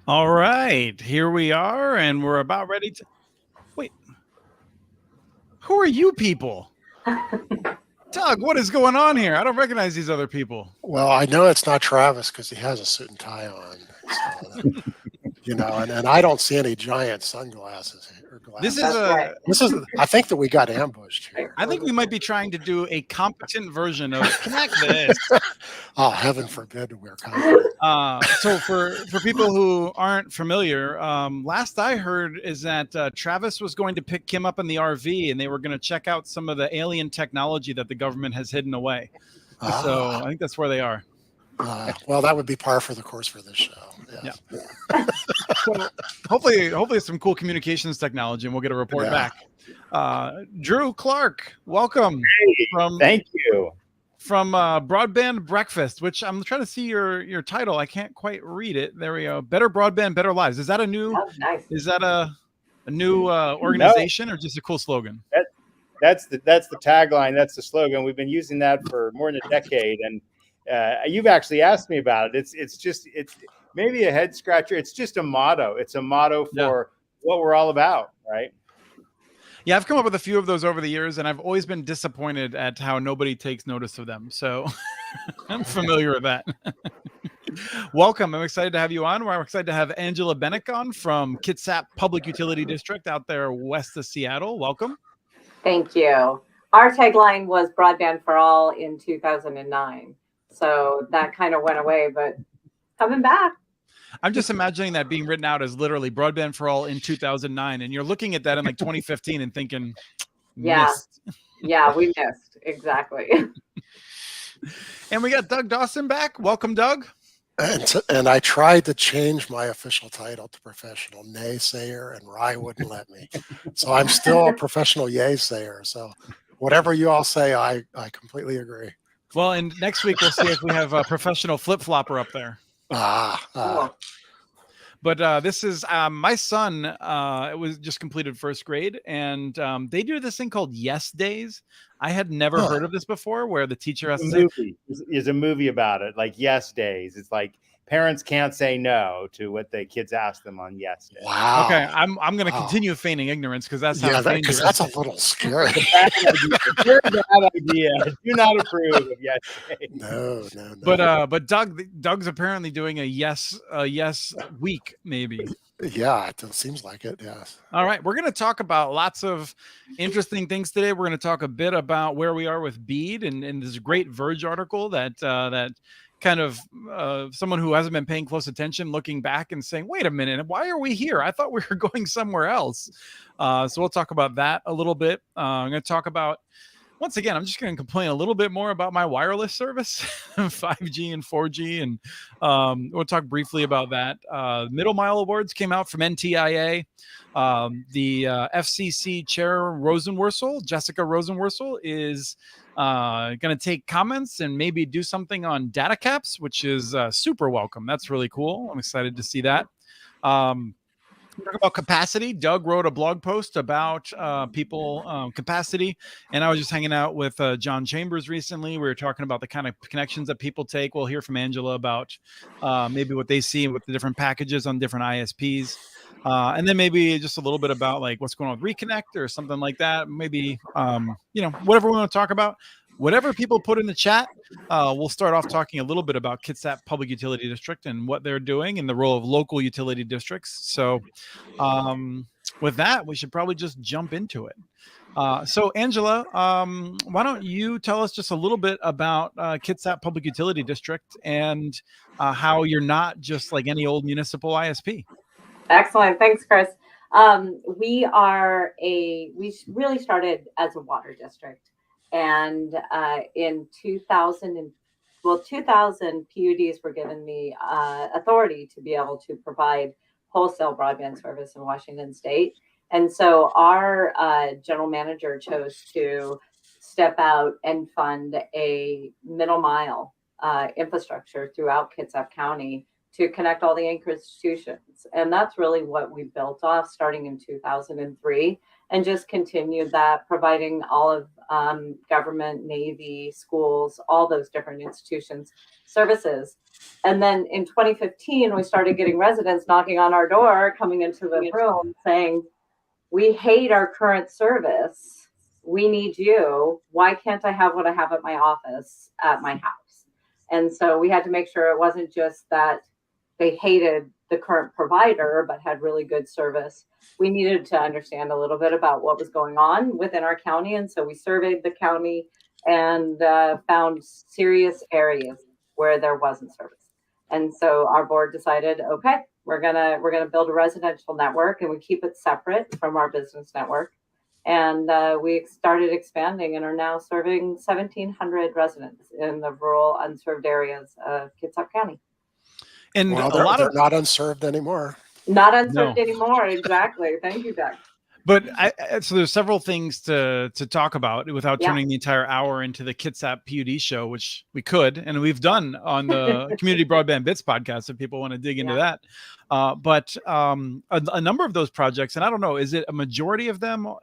All right, here we are, and we're about ready to wait. Who are you people? Doug, what is going on here? I don't recognize these other people. Well, I know it's not Travis because he has a suit and tie on. So, and I don't see any giant sunglasses or This glasses. is a. This is. I think that we got ambushed here. I think we might be trying to do a competent version of Connect This. Oh, heaven forbid we're competent. So for people who aren't familiar, last I heard is that Travis was going to pick Kim up in the RV, and they were going to check out some of the alien technology that the government has hidden away. So I think that's where they are. Well, that would be par for the course for this show. Yes. Yeah. So hopefully some cool communications technology, and we'll get a report back. Drew Clark, welcome. Hey, thank you. From Broadband Breakfast, which I'm trying to see your title. I can't quite read it. There we go. Better Broadband, Better Lives. Is that a new? Oh, nice. Is that a new organization or just a cool slogan? That's the tagline. That's the slogan. We've been using that for more than a decade, and you've actually asked me about it. It's maybe a head scratcher. It's just a motto. It's a motto for what we're all about, right? Yeah, I've come up with a few of those over the years, and I've always been disappointed at how nobody takes notice of them. So I'm familiar with that. Welcome. I'm excited to have you on. We're excited to have Angela Bennick on from Kitsap Public Utility District out there west of Seattle. Welcome. Thank you. Our tagline was broadband for all in 2009. So that kind of went away, but coming back. I'm just imagining that being written out as literally broadband for all in 2009. And you're looking at that in like 2015 and thinking, missed. Yeah, we missed. Exactly. And we got Doug Dawson back. Welcome, Doug. And I tried to change my official title to professional naysayer, and Rye wouldn't let me. So I'm still a professional yay-sayer. So whatever you all say, I completely agree. Well, and next week we'll see if we have a professional flip-flopper up there. Cool. But this is my son. It was just completed first grade, and they do this thing called Yes Days. I had never heard of this before, where the teacher has to say, "Is a movie about it, like Yes Days." It's like parents can't say no to what the kids ask them on Yes Days. Wow. Okay, I'm going to continue feigning ignorance because that's because that's a little scary. Very bad idea. Do not approve of Yes Days. No. But Doug's apparently doing a yes week maybe. Yeah, it seems like it. Yes. All right, we're going to talk about lots of interesting things today. We're going to talk a bit about where we are with BEAD and this great Verge article that kind of someone who hasn't been paying close attention looking back and saying, wait a minute, why are we here? I thought we were going somewhere else. So we'll talk about that a little bit. I'm going to talk about, once again, I'm just going to complain a little bit more about my wireless service, 5G and 4G, and we'll talk briefly about that. Middle Mile Awards came out from NTIA. The FCC Chair Jessica Rosenworcel, is going to take comments and maybe do something on data caps, which is super welcome. That's really cool. I'm excited to see that. Talk about capacity. Doug wrote a blog post about people capacity, and I was just hanging out with John Chambers recently. We were talking about the kind of connections that people take. We'll hear from Angela about maybe what they see with the different packages on different ISPs, and then maybe just a little bit about like what's going on with Reconnect or something like that. Maybe whatever we want to talk about. Whatever people put in the chat, we'll start off talking a little bit about Kitsap Public Utility District and what they're doing and the role of local utility districts. So with that, we should probably just jump into it. So Angela, why don't you tell us just a little bit about Kitsap Public Utility District and how you're not just like any old municipal ISP. Excellent. Thanks, Chris. We really started as a water district. And in 2000, PUDs were given the authority to be able to provide wholesale broadband service in Washington State. And so our general manager chose to step out and fund a middle mile infrastructure throughout Kitsap County to connect all the anchor institutions. And that's really what we built off starting in 2003. and just continued that, providing all of government, Navy, schools, all those different institutions services. And then in 2015, we started getting residents knocking on our door, coming into the room saying, we hate our current service. We need you. Why can't I have what I have at my office at my house? And so we had to make sure it wasn't just that they hated the current provider, but had really good service. We needed to understand a little bit about what was going on within our county. And so we surveyed the county and found serious areas where there wasn't service. And so our board decided, okay, we're gonna build a residential network, and we keep it separate from our business network. And we started expanding and are now serving 1,700 residents in the rural unserved areas of Kitsap County. And Well, they're not unserved anymore. Not unserved anymore. Exactly. Thank you, Doug. But so there's several things to talk about without turning the entire hour into the Kitsap PUD show, which we could, and we've done on the Community Broadband Bits podcast if people want to dig into that. But a number of those projects, and I don't know, is it a majority of them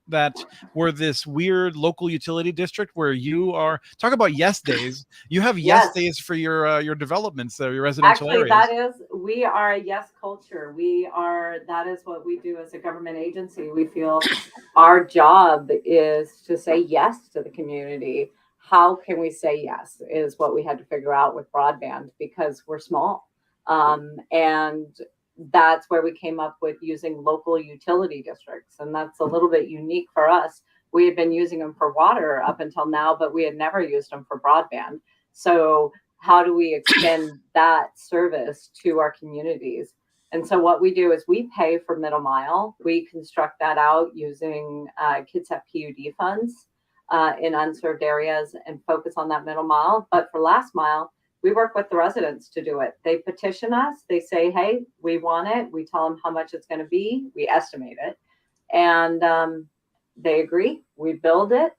that were this weird local utility district where you are, talk about yes days. You have yes days for your developments there, your residential areas. We are a yes culture. That is what we do as a government agency. We feel our job is to say yes to the community. How can we say yes is what we had to figure out with broadband, because we're small. And that's where we came up with using local utility districts. And that's a little bit unique for us. We had been using them for water up until now, but we had never used them for broadband. So how do we extend that service to our communities? And so what we do is we pay for middle mile. We construct that out using Kitsap PUD funds in unserved areas and focus on that middle mile. But for last mile, we work with the residents to do it. They petition us. They say, hey, we want it. We tell them how much it's going to be. We estimate it. And they agree. We build it.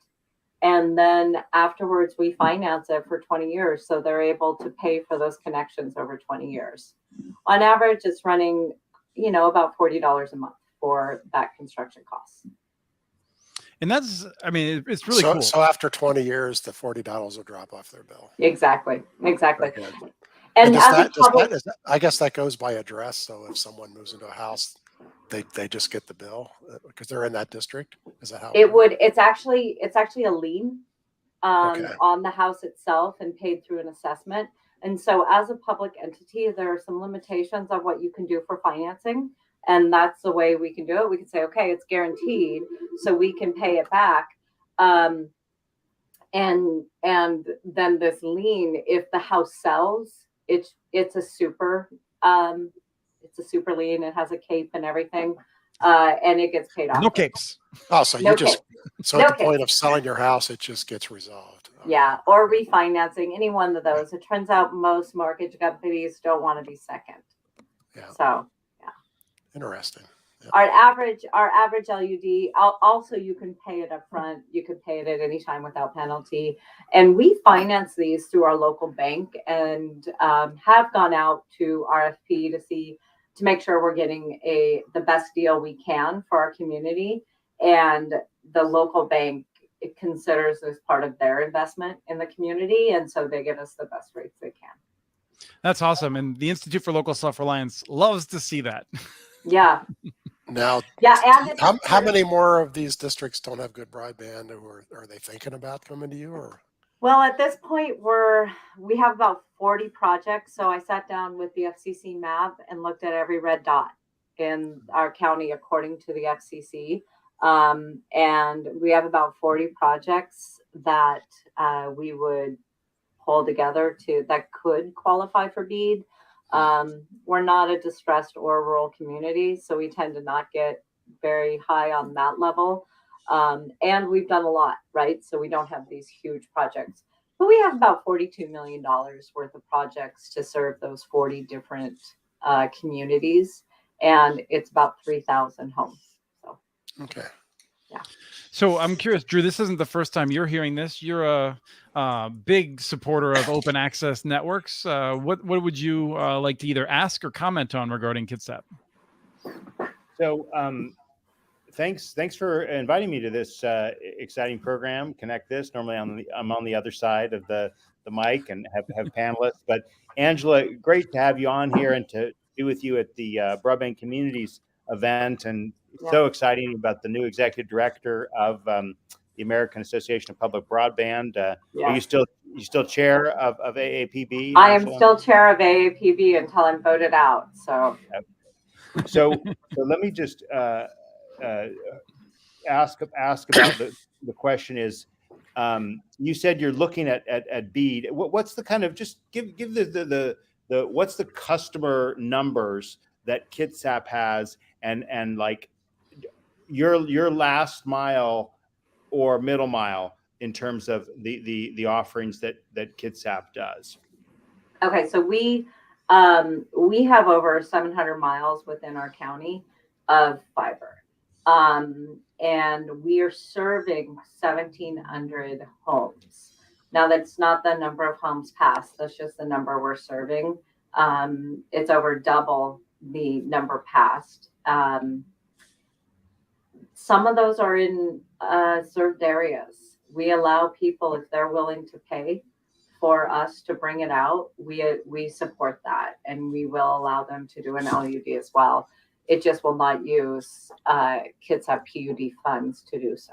And then afterwards, we finance it for 20 years. So they're able to pay for those connections over 20 years. On average, it's running, about $40 a month for that construction cost. And that's, it's really cool. So after 20 years, the $40 will drop off their bill. Exactly. Okay. And I guess that goes by address. So if someone moves into a house, they just get the bill because they're in that district. Is that how it would? It's actually a lien on the house itself and paid through an assessment. And so as a public entity, there are some limitations of what you can do for financing. And that's the way we can do it. We can say, okay, it's guaranteed, so we can pay it back. And then this lien, if the house sells, it's a super lien. It has a cape and everything, and it gets paid off. No capes. Oh, so at the point of selling your house, it just gets resolved. Yeah, or refinancing, any one of those. It turns out most mortgage companies don't want to be second. Yeah. So, yeah. Interesting. Yep. Our average LUD, also you can pay it up front. You can pay it at any time without penalty. And we finance these through our local bank and have gone out to RFP to make sure we're getting the best deal we can for our community. And the local bank, it considers this part of their investment in the community. And so they give us the best rates they can. That's awesome. And the Institute for Local Self-Reliance loves to see that. Yeah. Now, and how many more of these districts don't have good broadband, or are they thinking about coming to you? Or well, at this point, we have about 40 projects. So I sat down with the FCC map and looked at every red dot in our county according to the FCC. And we have about 40 projects that we would pull together that could qualify for BEAD. We're not a distressed or rural community, so we tend to not get very high on that level. And we've done a lot, right? So we don't have these huge projects, but we have about $42 million worth of projects to serve those 40 different communities. And it's about 3,000 homes. So, okay. Yeah. So I'm curious, Drew, this isn't the first time you're hearing this. You're a big supporter of open access networks. What would you like to either ask or comment on regarding Kitsap? So thanks for inviting me to this exciting program. Connect This. Normally I'm on the other side of the mic and have panelists. But Angela, great to have you on here and to be with you at the Broadband Communities event. And so exciting about the new executive director of the American Association of Public Broadband. Are you still chair of AAPB? I am still chair of AAPB until I'm voted out. So let me just ask about the question is, you said you're looking at BEAD. What's the kind of, just give the what's the customer numbers that Kitsap has, and like your last mile or middle mile in terms of the offerings that Kitsap does? Okay, so we have over 700 miles within our county of fiber, and we are serving 1,700 homes. Now, that's not the number of homes passed. That's just the number we're serving. It's over double the number passed. Some of those are in served areas. We allow people, if they're willing to pay for us to bring it out, we support that, and we will allow them to do an LUD as well. It just will not use Kitsap PUD funds to do so.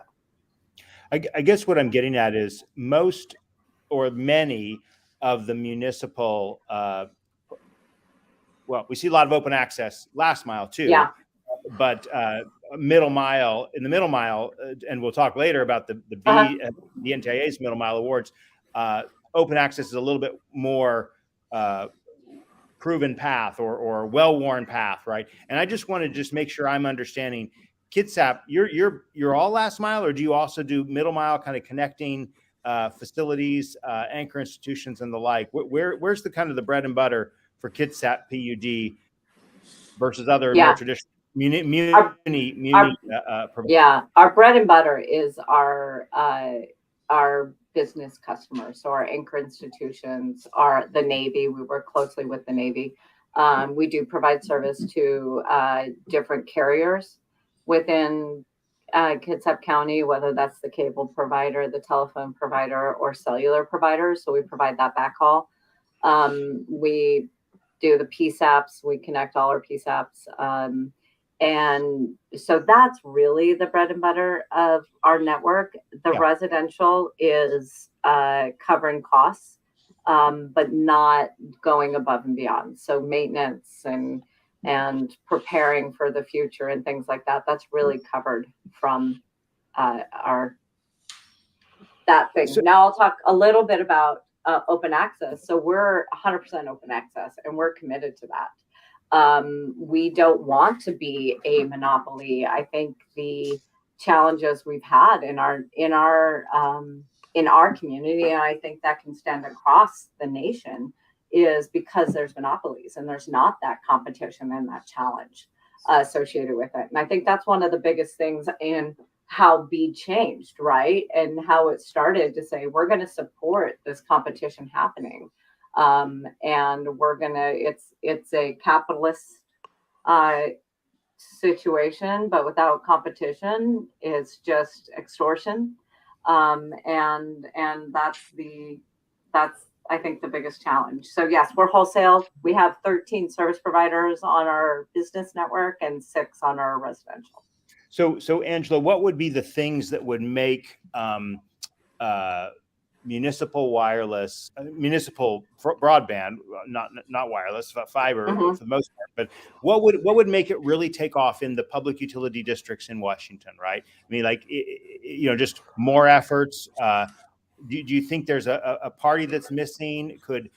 I guess what I'm getting at is most or many of the municipal, well, we see a lot of open access last mile too. Yeah. But middle mile, in the middle mile, and we'll talk later about the NTIA's middle mile awards. Open access is a little bit more proven path or well-worn path, right? And I just want to just make sure I'm understanding. Kitsap, you're all last mile, or do you also do middle mile, kind of connecting facilities, anchor institutions, and the like? Where's the kind of the bread and butter for Kitsap PUD versus other more traditional our bread and butter is our business customers. So our anchor institutions are the Navy. We work closely with the Navy. We do provide service to different carriers within Kitsap County, whether that's the cable provider, the telephone provider, or cellular provider. So we provide that backhaul. We do the PSAPs. We connect all our PSAPs. And so that's really the bread and butter of our network. The residential is covering costs, but not going above and beyond. So maintenance and preparing for the future and things like that, that's really covered from that thing. So, now I'll talk a little bit about open access. So we're 100% open access, and we're committed to that. We don't want to be a monopoly. I think the challenges we've had in our community, and I think that can stand across the nation, is because there's monopolies and there's not that competition and that challenge associated with it. And I think that's one of the biggest things in how BEAD changed, right? And how it started to say, we're going to support this competition happening. And we're gonna, it's a capitalist situation, but without competition, it's just extortion. And that's I think the biggest challenge. So yes, we're wholesale. We have 13 service providers on our business network and 6 on our residential. So Angela, what would be the things that would make municipal wireless, municipal broadband, not wireless, fiber for the most part, but what would make it really take off in the public utility districts in Washington, right? I mean, like, just more efforts. Do you think there's a party that's missing? Could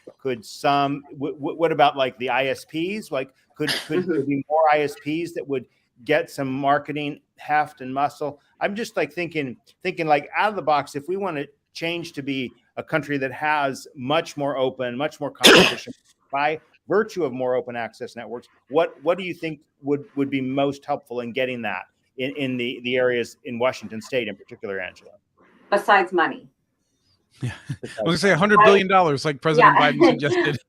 some? What about like the ISPs? Like, could there be more ISPs that would get some marketing heft and muscle? I'm just like thinking like out of the box. If we want to change to be a country that has much more open, much more competition by virtue of more open access networks, what do you think would be most helpful in getting that in the areas in Washington State in particular, Angela? Besides money. Yeah, I was gonna say $100 billion, like President Biden suggested.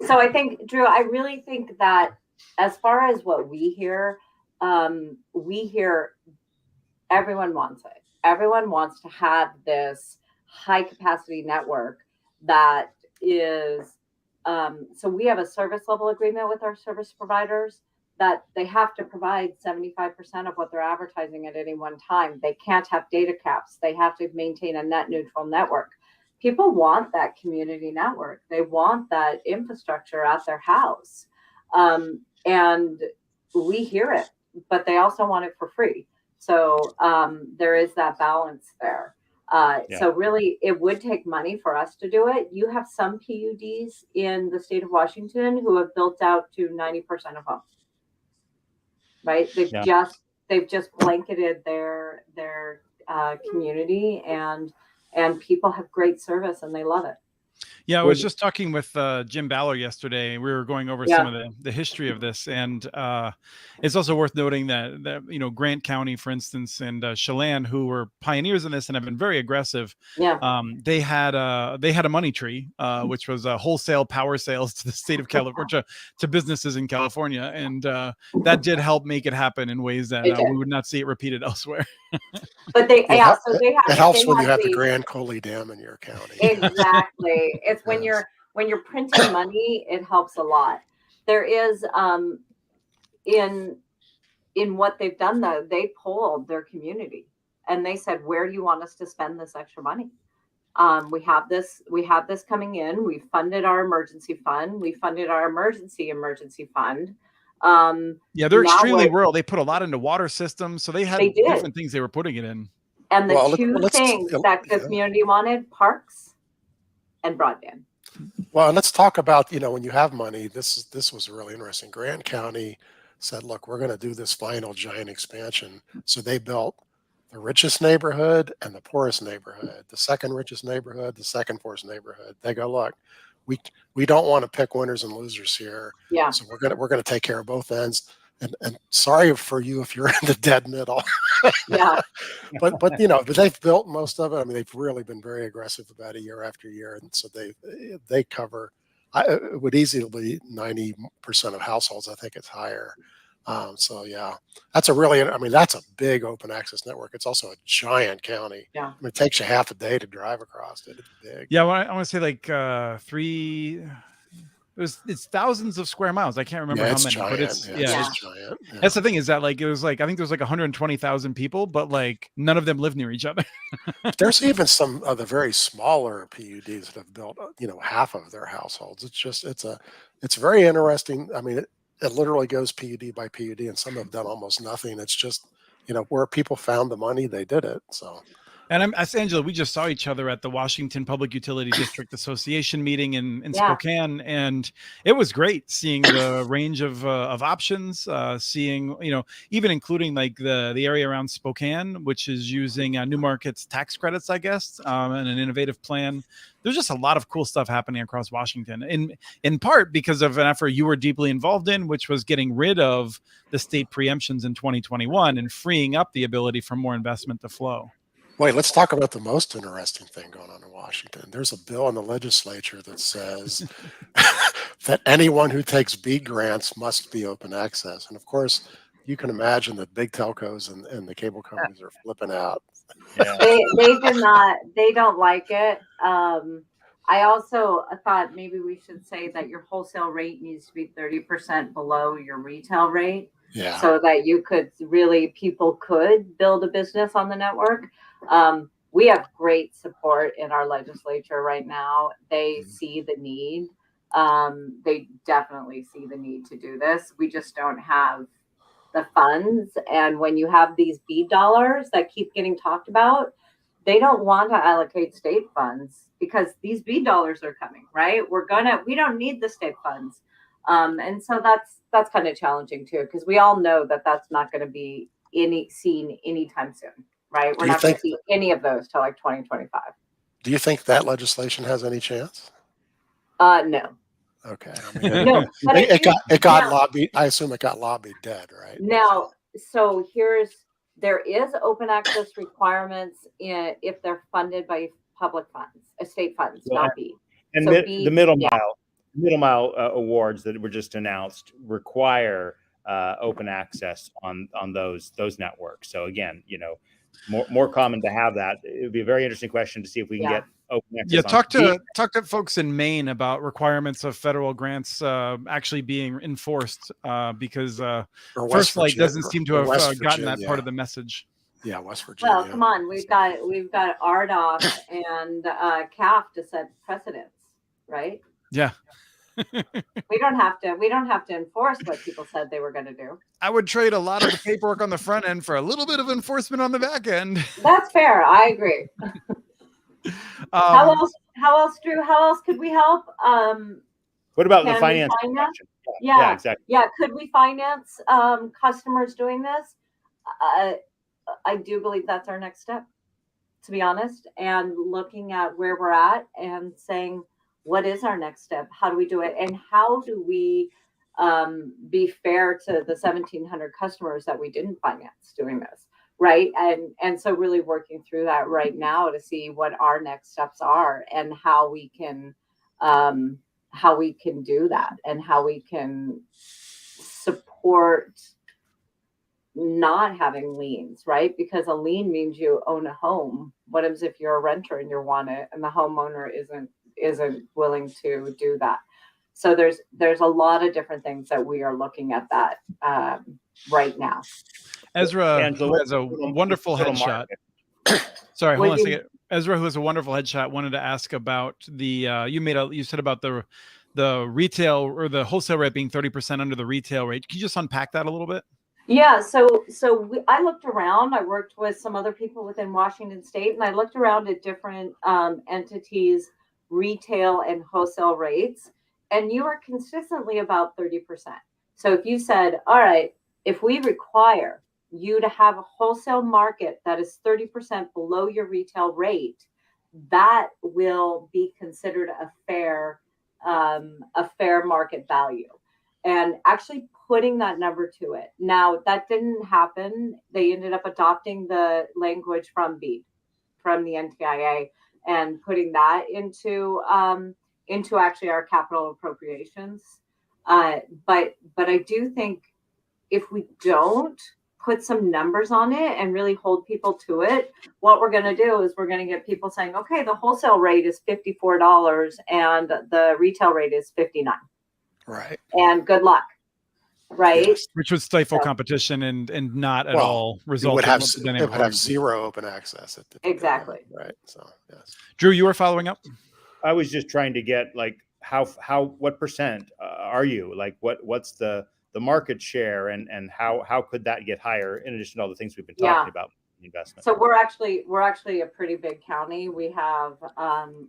So I think, Drew, I really think that as far as what we hear, we hear everyone wants it. Everyone wants to have this high capacity network that is, so we have a service level agreement with our service providers that they have to provide 75% of what they're advertising at any one time. They can't have data caps. They have to maintain a net neutral network. People want that community network. They want that infrastructure at their house. And we hear it, but they also want it for free. So there is that balance there. So really, it would take money for us to do it. You have some PUDs in the state of Washington who have built out to 90% of homes. Right? They've just blanketed their community, and people have great service and they love it. Yeah, I was just talking with Jim Ballard yesterday. We were going over some of the history of this, and it's also worth noting that Grant County, for instance, and Chelan, who were pioneers in this and have been very aggressive. They had a money tree, which was wholesale power sales to the state of California, to businesses in California, and that did help make it happen in ways that we would not see it repeated elsewhere. But it helps when you have the Grand Coulee Dam in your county. Exactly. It's when you're printing money, it helps a lot. There is in what they've done though, they polled their community and they said, where do you want us to spend this extra money? We have this coming in. We funded our emergency fund. We funded our emergency fund. They're extremely rural. They put a lot into water systems, so they had different things they were putting it in. And the two things that the community wanted: parks and broadband. Well, and let's talk about, when you have money, this was really interesting. Grant County said, look, we're going to do this final giant expansion. So they built the richest neighborhood and the poorest neighborhood, the second richest neighborhood, the second poorest neighborhood. They go, look, we don't want to pick winners and losers here. Yeah. So we're gonna take care of both ends. And sorry for you if you're in the dead middle. Yeah. but they've built most of it. I mean, they've really been very aggressive about it year after year, and so they cover. It would easily be 90% of households. I think it's higher. So yeah, that's a big open access network. It's also a giant county. Yeah. I mean, it takes you half a day to drive across it. It's big. Yeah, well, I want to say like it's thousands of square miles. I can't remember how many, giant. but it's giant. Yeah. That's the thing, is that like it was like I think there was like 120,000 people, but like none of them live near each other. There's even some of the very smaller PUDs that have built half of their households. It's very interesting. I mean, it literally goes PUD by PUD, and some have done almost nothing. It's just where people found the money, they did it. So. And Angela, we just saw each other at the Washington Public Utility District Association meeting in Spokane, and it was great seeing the range of options, seeing, even including like the area around Spokane, which is using Newmarket's tax credits, I guess, and an innovative plan. There's just a lot of cool stuff happening across Washington, in part because of an effort you were deeply involved in, which was getting rid of the state preemptions in 2021 and freeing up the ability for more investment to flow. Wait, let's talk about the most interesting thing going on in Washington. There's a bill in the legislature that says that anyone who takes BEAD grants must be open access. And of course, you can imagine that big telcos and the cable companies are flipping out. Yeah. They don't like it. I also thought maybe we should say that your wholesale rate needs to be 30% below your retail rate. Yeah. So that people could build a business on the network. We have great support in our legislature right now. They see the need. They definitely see the need to do this. We just don't have the funds. And when you have these BEAD dollars that keep getting talked about, they don't want to allocate state funds because these BEAD dollars are coming, right? We don't need the state funds. And so that's kind of challenging too, because we all know that that's not going to be seen anytime soon. Right. We're not going to see any of those till like 2025. Do you think that legislation has any chance? No. Okay. I mean, no. But it got lobbied. I assume it got lobbied dead, right? Now, so there is open access requirements if they're funded by public funds, state funds, not BEAD. And so the middle mile awards that were just announced require open access on those networks. So again, more common to have that. It would be a very interesting question to see if we can get open access. Yeah, talk to folks in Maine about requirements of federal grants actually being enforced because First Light doesn't seem to have gotten that part of the message. Yeah, West Virginia. Well, come on, we've got RDOF and CAF to set precedents, right? Yeah. We don't have to enforce what people said they were going to do. I would trade a lot of the paperwork on the front end for a little bit of enforcement on the back end. That's fair. I agree. How else, Drew? How else could we help? What about the finance? Yeah, exactly. Yeah, could we finance customers doing this? I do believe that's our next step, to be honest, and looking at where we're at and saying, what is our next step? How do we do it? And how do we be fair to the 1,700 customers that we didn't finance doing this, right? And so really working through that right now to see what our next steps are and how we can do that and how we can support not having liens, right? Because a lien means you own a home. What if you're a renter and you want it and the homeowner isn't willing to do that? So there's a lot of different things that we are looking at that right now. Ezra, who has a wonderful headshot. Sorry, hold on a second. Ezra, who has a wonderful headshot, wanted to ask about the you said about the retail or the wholesale rate being 30% under the retail rate. Can you just unpack that a little bit? Yeah, I looked around. I worked with some other people within Washington State, and I looked around at different entities' retail and wholesale rates, and you are consistently about 30%. So if you said, all right, if we require you to have a wholesale market that is 30% below your retail rate, that will be considered a fair market value. And actually putting that number to it. Now, that didn't happen. They ended up adopting the language from BEAD, from the NTIA, and putting that into actually our capital appropriations. But I do think if we don't put some numbers on it and really hold people to it, what we're going to do is we're going to get people saying, okay, the wholesale rate is $54 and the retail rate is $59. Right. And good luck. Right. Yes. Which would stifle competition and not at all result. It would have zero open access. Exactly. Right. So, yes. Drew, you were following up? I was just trying to get like what percent are you? Like what's the market share and how could that get higher in addition to all the things we've been talking about investment? So we're actually a pretty big county. We have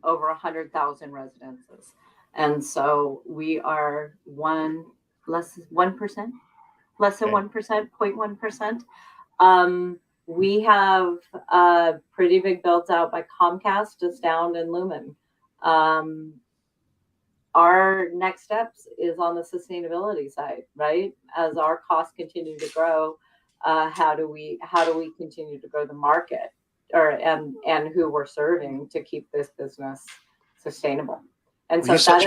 over 100,000 residences. And so we are less than 1%, 0.1%. We have pretty big builds out by Comcast, Astound, and Lumen. Our next steps is on the sustainability side, right? As our costs continue to grow, how do we continue to grow the market and who we're serving to keep this business sustainable? And so you said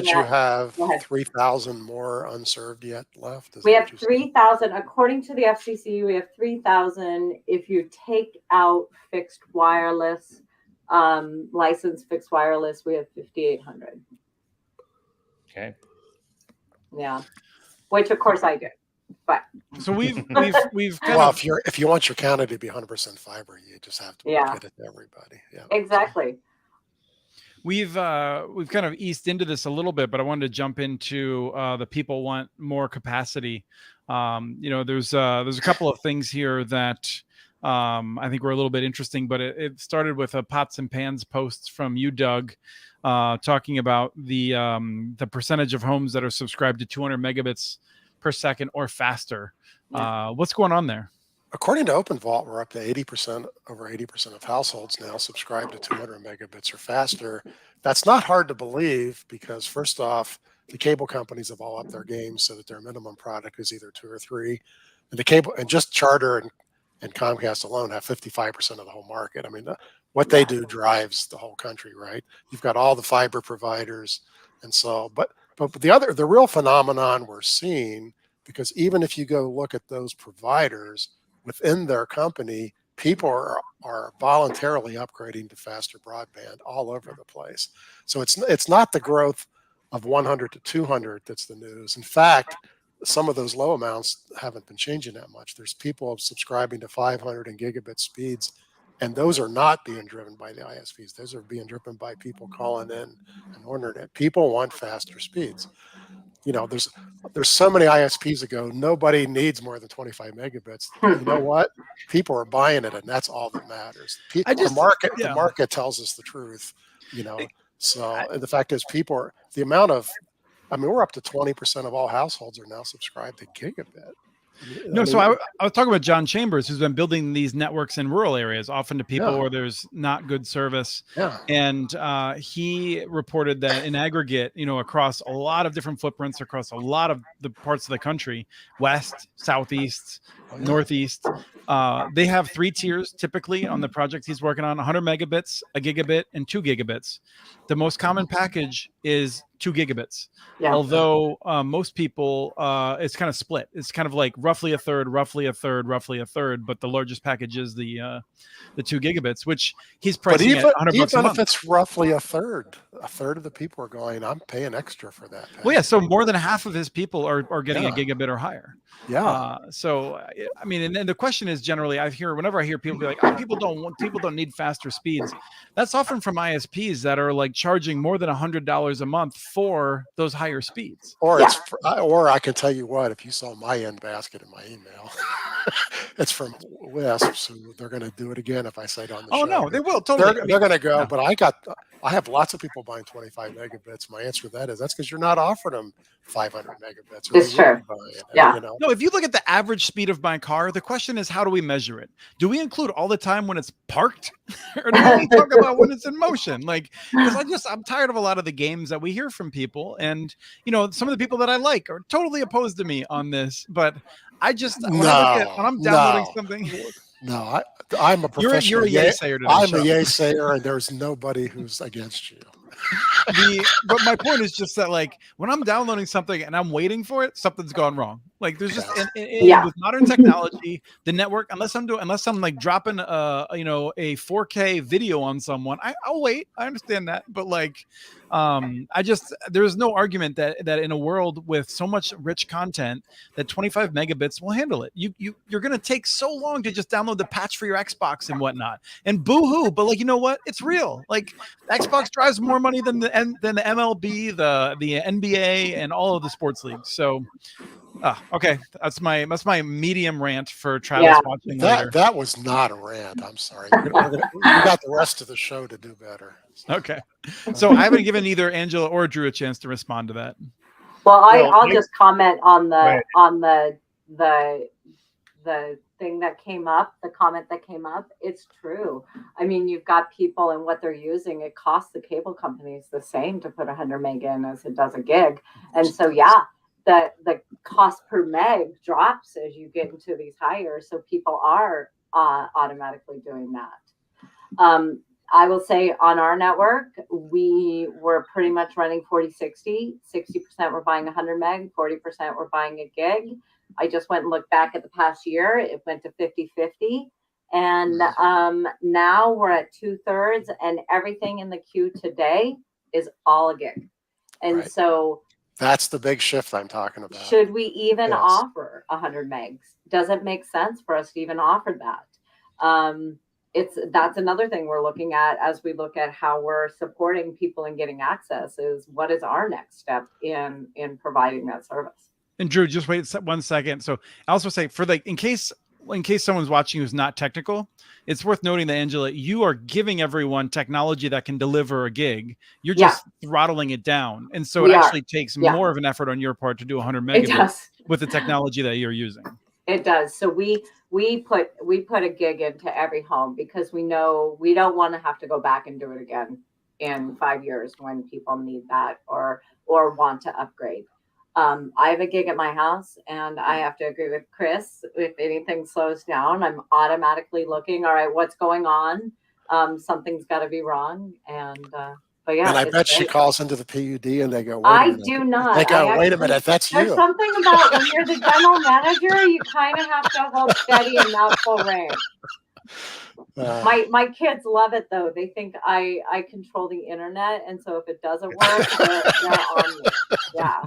you have 3,000 more unserved yet left. We have 3,000, according to the FCC. We have 3,000. If you take out fixed wireless, licensed fixed wireless, we have 5,800. Okay. Yeah, which of course I do. But so we've if you want your county to be 100% fiber, you just have to get it to everybody. Yeah. Exactly. We've kind of eased into this a little bit, but I wanted to jump into the people want more capacity. There's a couple of things here that I think were a little bit interesting, but it started with a pots and pans post from you, Doug, talking about the percentage of homes that are subscribed to 200 megabits per second or faster. Yeah. What's going on there? According to OpenVault, we're up to over 80% of households now subscribe to 200 megabits or faster. That's not hard to believe because first off, the cable companies have all upped their games so that their minimum product is either 2 or 3. And just Charter and Comcast alone have 55% of the whole market. I mean, what they do drives the whole country, right? You've got all the fiber providers. And so, but the real phenomenon we're seeing because even if you go look at those providers within their company, people are voluntarily upgrading to faster broadband all over the place. So it's not the growth of 100 to 200 that's the news. In fact, some of those low amounts haven't been changing that much. There's people subscribing to 500 and gigabit speeds, and those are not being driven by the ISPs. Those are being driven by people calling in and ordering it. People want faster speeds. You know, there's so many ISPs that go, nobody needs more than 25 megabits. You know what? People are buying it, and that's all that matters. The market tells us the truth, you know. So the fact is, we're up to 20% of all households are now subscribed to gigabit. So I was talking about John Chambers, who's been building these networks in rural areas, often to people where there's not good service. Yeah. And he reported that in aggregate, across a lot of different footprints, across a lot of the parts of the country, west, southeast, northeast, they have 3 tiers typically on the projects he's working on: 100 megabits, a gigabit, and 2 gigabits. The most common package is 2 gigabits. Yeah. Although most people, it's kind of split. It's kind of like roughly a third, roughly a third, roughly a third. But the largest package is the 2 gigabits, which he's pricing at $100 a month. Even if it's roughly a third of the people are going, I'm paying extra for that package. Well, yeah. So more than half of his people are getting a gigabit or higher. Yeah. So I mean, and then the question is generally, whenever I hear people be like, "Oh, people don't need faster speeds," that's often from ISPs that are like charging more than $100 a month for those higher speeds. Or or I can tell you what, if you saw my end basket in my email, it's from Wisp, so they're going to do it again if I say it on the show. Oh no, they will totally. They're going to go, but I have lots of people buying 25 megabits. My answer to that is that's because you're not offering them 500 megabits. It's true. Yeah. You know? No, if you look at the average speed of my car, the question is, how do we measure it? Do we include all the time when it's parked, or do we talk about when it's in motion? Like, because I'm tired of a lot of the games that we hear from people, and some of the people that I like are totally opposed to me on this. But when I'm downloading something. No, I'm a professional. You're a yay sayer today. I'm a yay sayer, and there's nobody who's against you. But my point is just that, like, when I'm downloading something and I'm waiting for it, something's gone wrong. Like, there's just with modern technology, the network, unless I'm like dropping a 4K video on someone, I'll wait. I understand that, but like, there's no argument that in a world with so much rich content that 25 megabits will handle it. You're gonna take so long to just download the patch for your Xbox and whatnot, and boo-hoo. But like, you know what? It's real. Like, Xbox drives more money than the MLB, the NBA, and all of the sports leagues. So. Okay. That's my medium rant for Travis watching later. That was not a rant. I'm sorry. We got the rest of the show to do better. Okay. So I haven't given either Angela or Drew a chance to respond to that. Well, I'll just comment on the thing that came up, the comment that came up. It's true. I mean, you've got people and what they're using. It costs the cable companies the same to put 100 meg in as it does a gig. And so, the cost per meg drops as you get into these higher. So people are automatically doing that. I will say on our network, we were pretty much running 40-60. 60% were buying 100 meg, 40% were buying a gig. I just went and looked back at the past year. It went to 50-50. And now we're at 2/3, and everything in the queue today is all a gig. And so that's the big shift I'm talking about. Should we even offer 100 megs? Does it make sense for us to even offer that? That's another thing we're looking at as we look at how we're supporting people and getting access, is what is our next step in providing that service. And Drew, just wait 1 second. So I also say, for in case someone's watching who's not technical, it's worth noting that, Angela, you are giving everyone technology that can deliver a gig. You're just throttling it down. And so it actually takes more of an effort on your part to do 100 megabits with the technology that you're using. It does. So we put a gig into every home because we know we don't want to have to go back and do it again in 5 years when people need that or want to upgrade. I have a gig at my house, and I have to agree with Chris. If anything slows down, I'm automatically looking, all right, what's going on? Something's got to be wrong. And But yeah, And I it's bet she great. calls into the PUD and they go, wait a I minute. do not. They go, I wait a actually- minute, that's There's you. something about when you're the general manager, you kind of have to hold steady and not full reign. My kids love it though. They think I control the internet, and so if it doesn't work, they're on me. Yeah.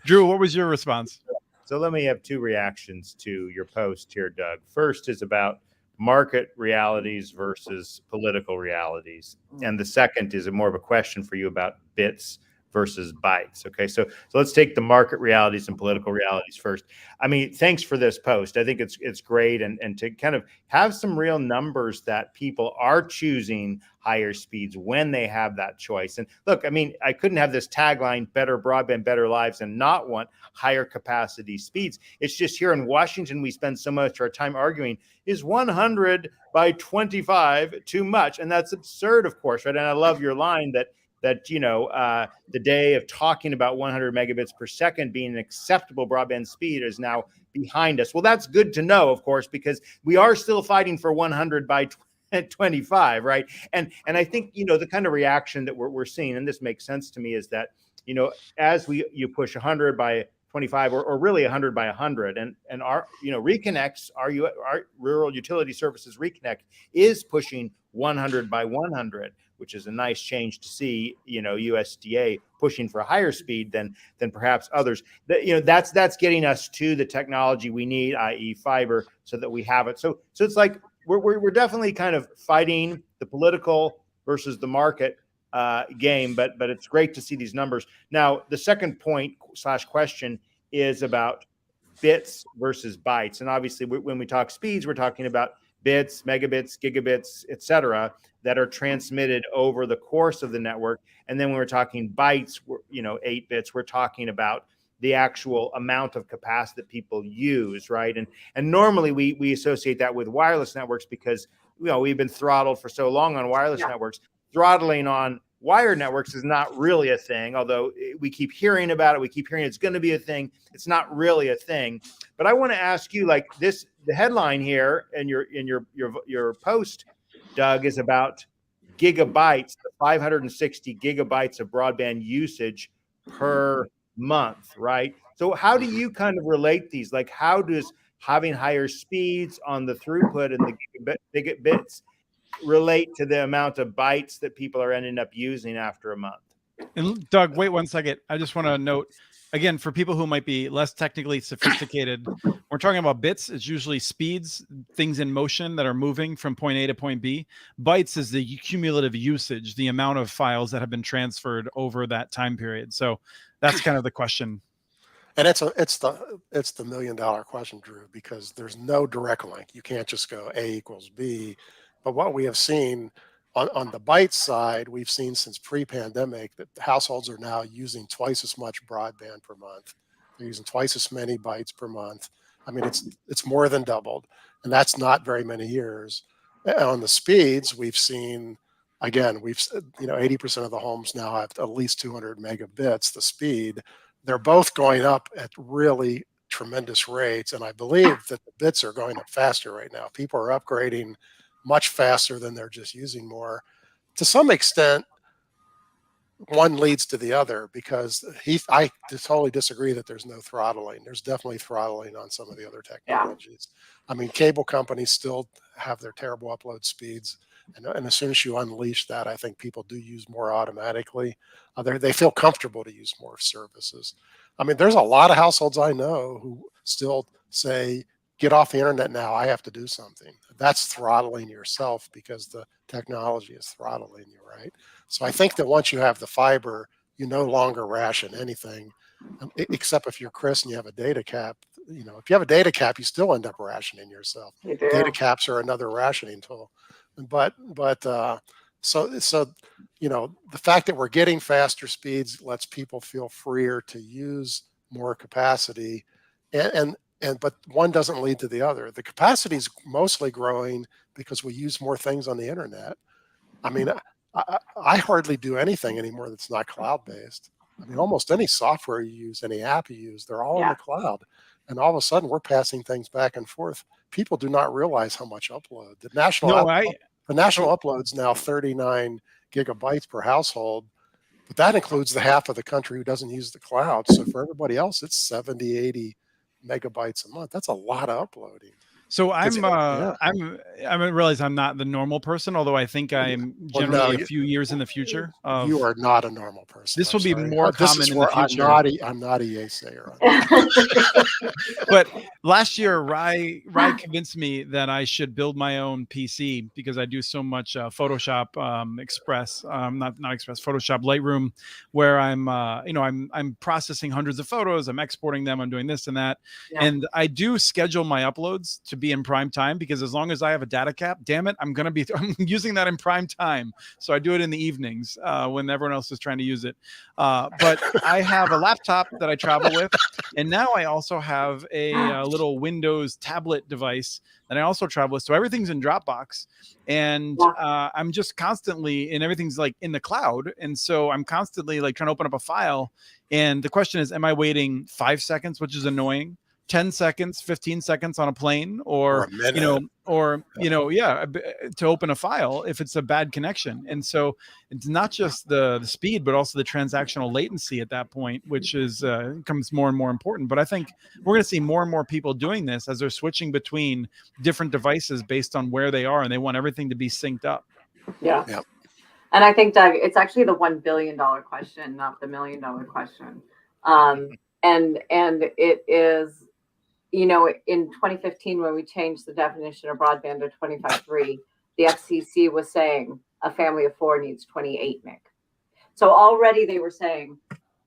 Drew, what was your response? So let me have two reactions to your post here, Doug. First is about market realities versus political realities. And the second is more of a question for you about bits versus bytes. Okay, so let's take the market realities and political realities first. I mean, thanks for this post. I think it's great, and to kind of have some real numbers that people are choosing higher speeds when they have that choice. And look, I mean, I couldn't have this tagline, better broadband, better lives, and not want higher capacity speeds. It's just here in Washington, we spend so much of our time arguing, is 100 by 25 too much? And that's absurd, of course, right? And I love your line that the day of talking about 100 megabits per second being an acceptable broadband speed is now behind us. Well, that's good to know, of course, because we are still fighting for 100 by 25, right? And I think, the kind of reaction that we're seeing, and this makes sense to me, is that, as you push 100 by 25 or really 100 by 100, and our, reconnects, our rural utility services reconnect is pushing 100 by 100, which is a nice change to see, USDA pushing for a higher speed than perhaps others. That's getting us to the technology we need, i.e. fiber, so that we have it. So it's like we're definitely kind of fighting the political versus the market game, but it's great to see these numbers. Now, the second point / question is about bits versus bytes. And obviously, when we talk speeds, we're talking about bits, megabits, gigabits, et cetera, that are transmitted over the course of the network. And then when we're talking bytes, 8 bits, we're talking about the actual amount of capacity that people use, right? And normally we associate that with wireless networks because we've been throttled for so long on wireless networks. Throttling on wired networks is not really a thing, although we keep hearing about it. We keep hearing it's going to be a thing. It's not really a thing. But I want to ask you, like this, the headline here and your post, Doug, is about gigabytes, the 560 gigabytes of broadband usage per month, right? So how do you kind of relate these? Like, how does having higher speeds on the throughput and the gigabits relate to the amount of bytes that people are ending up using after a month? And Doug, wait 1 second. I just want to note, again, for people who might be less technically sophisticated, we're talking about bits. It's usually speeds, things in motion that are moving from point A to point B. Bytes is the cumulative usage, the amount of files that have been transferred over that time period. So that's kind of the question. And it's the $1 million question, Drew, because there's no direct link. You can't just go A equals B. But what we have seen on the byte side, we've seen since pre-pandemic that households are now using twice as much broadband per month. They're using twice as many bytes per month. I mean, it's more than doubled, and that's not very many years. On the speeds, we've seen, again, 80% of the homes now have at least 200 megabits, the speed. They're both going up at really tremendous rates, and I believe that the bits are going up faster right now. People are upgrading much faster than they're just using more. To some extent, one leads to the other because I totally disagree that there's no throttling. There's definitely throttling on some of the other technologies. I mean, cable companies still have their terrible upload speeds. And as soon as you unleash that, I think people do use more automatically. They feel comfortable to use more services. I mean, there's a lot of households I know who still say, get off the internet now, I have to do something. That's throttling yourself because the technology is throttling you, right? So I think that once you have the fiber, you no longer ration anything, except if you're Chris and you have a data cap. If you have a data cap, you still end up rationing yourself. Data caps are another rationing tool. But so the fact that we're getting faster speeds lets people feel freer to use more capacity, but one doesn't lead to the other. The capacity is mostly growing because we use more things on the internet. I mean, I hardly do anything anymore that's not cloud-based. I mean, almost any software you use, any app you use, they're all in the cloud. And all of a sudden, we're passing things back and forth. People do not realize how much upload. The national upload's now 39 gigabytes per household, but that includes the half of the country who doesn't use the cloud. So for everybody else, it's 70, 80 megabytes a month. That's a lot of uploading. So I Yeah. realize I'm not the normal person, although I think I'm Well, generally no, a few years in the future. You are not a normal person. This I'm will be sorry. more This common is in the where future. I'm not a yaysayer on that. But last year, Rye convinced me that I should build my own PC because I do so much Photoshop Express, not Express, Photoshop Lightroom, where I'm processing hundreds of photos, I'm exporting them, I'm doing this and that, and I do schedule my uploads to be in prime time because as long as I have a data cap, damn it, I'm using that in prime time. So I do it in the evenings when everyone else is trying to use it. But I have a laptop that I travel with, and now I also have a little Windows tablet device that I also travel with. So everything's in Dropbox, and I'm just constantly, and everything's like in the cloud. And so I'm constantly like trying to open up a file. And the question is, am I waiting 5 seconds, which is annoying, 10 seconds, 15 seconds on a plane, or a minute. to open a file if it's a bad connection. And so it's not just the speed, but also the transactional latency at that point, which is becomes more and more important. But I think we're going to see more and more people doing this as they're switching between different devices based on where they are, and they want everything to be synced up. Yeah. And I think, Doug, it's actually the $1 billion question, not the $1 million question. And it is, in 2015, when we changed the definition of broadband to 25.3, the FCC was saying a family of 4 needs 28 meg. So already they were saying,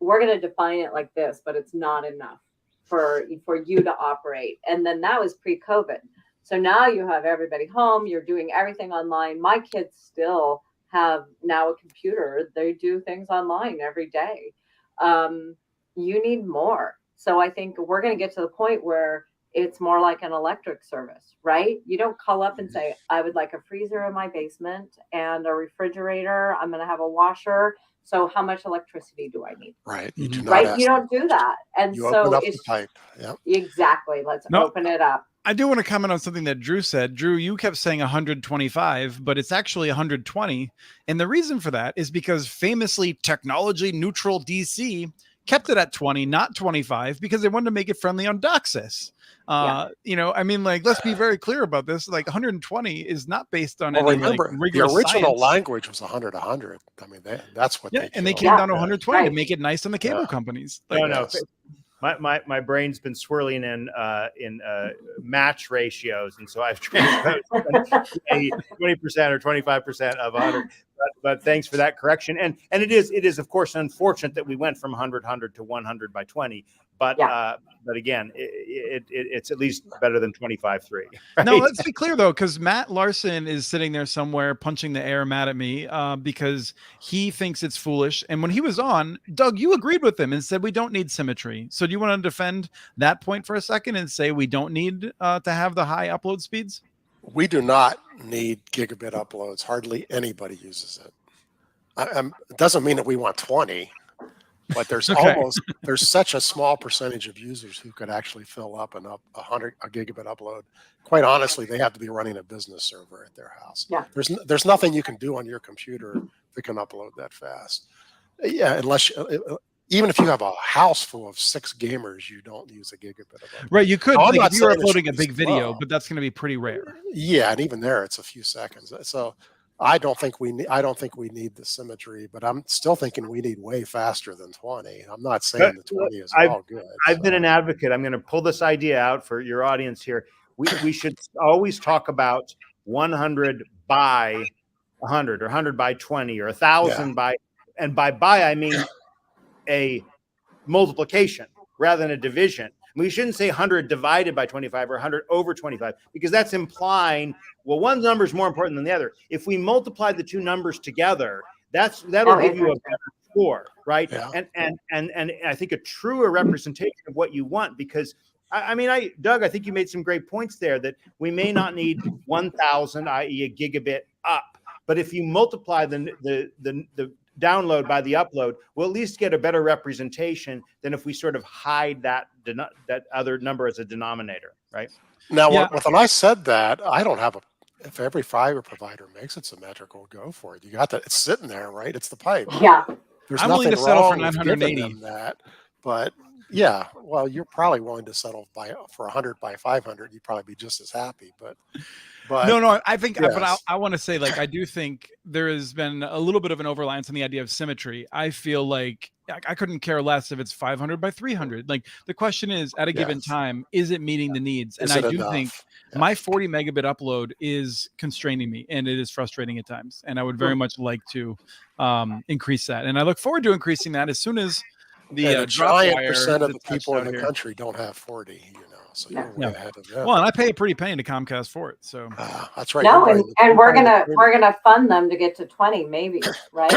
we're going to define it like this, but it's not enough for you to operate. And then that was pre-COVID. So now you have everybody home, you're doing everything online. My kids still have now a computer. They do things online every day. You need more. So I think we're going to get to the point where it's more like an electric service, right? You don't call up and say, I would like a freezer in my basement and a refrigerator. I'm going to have a washer. So how much electricity do I need? Right. You do not right. You don't do that. And you so open up it's the pipe. Yep. Exactly. Let's open it up. I do want to comment on something that Drew said. Drew, you kept saying 125, but it's actually 120. And the reason for that is because famously technology neutral DC kept it at 20, not 25, because they wanted to make it friendly on DOCSIS. Let's be very clear about this. Like 120 is not based on any remember, rigorous the original science. language was 100. I mean, that's what they and they killed. came down to 120 to make it nice on the cable companies. No. My brain's been swirling in match ratios, and so I've transposed 20% or 25% of 100. But thanks for that correction. And it is of course unfortunate that we went from 100 to 100 by 20. But again, it's at least better than 25.3. Right? No, let's be clear though, because Matt Larson is sitting there somewhere punching the air, mad at me because he thinks it's foolish. And when he was on, Doug, you agreed with him and said we don't need symmetry. So do you want to defend that point for a second and say we don't need to have the high upload speeds? We do not need gigabit uploads. Hardly anybody uses it. It doesn't mean that we want 20. But there's there's such a small percentage of users who could actually fill up a gigabit upload. Quite honestly, they have to be running a business server at their house. Yeah. There's nothing you can do on your computer that can upload that fast. Yeah, even if you have a house full of 6 gamers, you don't use a gigabit upload. Right, you could. If you're uploading a big video, but that's going to be pretty rare. Yeah, and even there, it's a few seconds. So I don't think we need the symmetry, but I'm still thinking we need way faster than 20. I'm not saying the 20 is all good. I've been an advocate. I'm going to pull this idea out for your audience here. We should always talk about 100 by 100 or 100 by 20 or 1,000 by, and by I mean a multiplication rather than a division. We shouldn't say 100 divided by 25 or 100 over 25, because that's implying, well, one number is more important than the other. If we multiply the two numbers together, that'll give you a better score, right? Yeah. And I think a truer representation of what you want, because Doug, I think you made some great points there that we may not need 1,000, i.e. a gigabit up, but if you multiply the download by the upload, we'll at least get a better representation than if we sort of hide that other number as a denominator, right? Now, when I said that, I don't have if every fiber provider makes it symmetrical, go for it. You got that. It's sitting there, right? It's the pipe. Yeah. There's I'm willing nothing to settle for wrong with giving 980. them that. But yeah, well, you're probably willing to settle for 100 by 500. You'd probably be just as happy. But No, I think, but yes. I want to say, like, I do think there has been a little bit of an over-reliance on the idea of symmetry. I feel like I couldn't care less if it's 500 by 300. Like, the question is, at a given Yes. time, is it meeting the needs? And Is I it do enough? think Yeah. my 40 megabit upload is constraining me, and it is frustrating at times. And I would very much like to increase that. And I look forward to increasing that as soon as the And a drop giant wire percent of is the attached people in out the here. country don't have 40, so you're way Yeah. ahead of them. Well, and I pay a pretty penny to Comcast for it. So That's right. No, You're and right. we're gonna fund them to get to 20, maybe, right?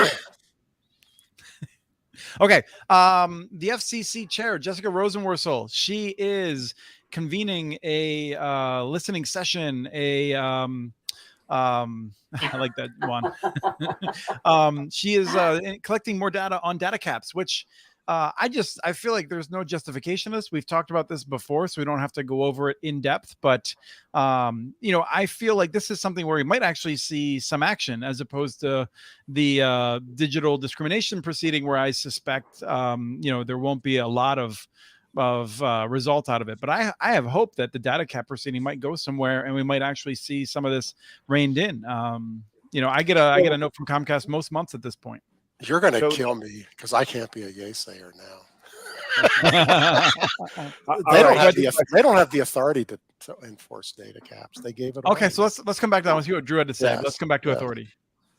okay. The FCC chair, Jessica Rosenworcel, she is convening a listening session, I like that one. She is collecting more data on data caps, which I feel like there's no justification of this. We've talked about this before, so we don't have to go over it in depth. But I feel like this is something where we might actually see some action, as opposed to the digital discrimination proceeding, where I suspect there won't be a lot of result out of it. But I have hope that the data cap proceeding might go somewhere, and we might actually see some of this reined in. I get a note from Comcast most months at this point. You're going to kill me because I can't be a yay-sayer now. They don't have the authority to enforce data caps. They gave it away. Okay, so let's come back to that. Let's see what Drew had to say. Yes. Let's come back to authority.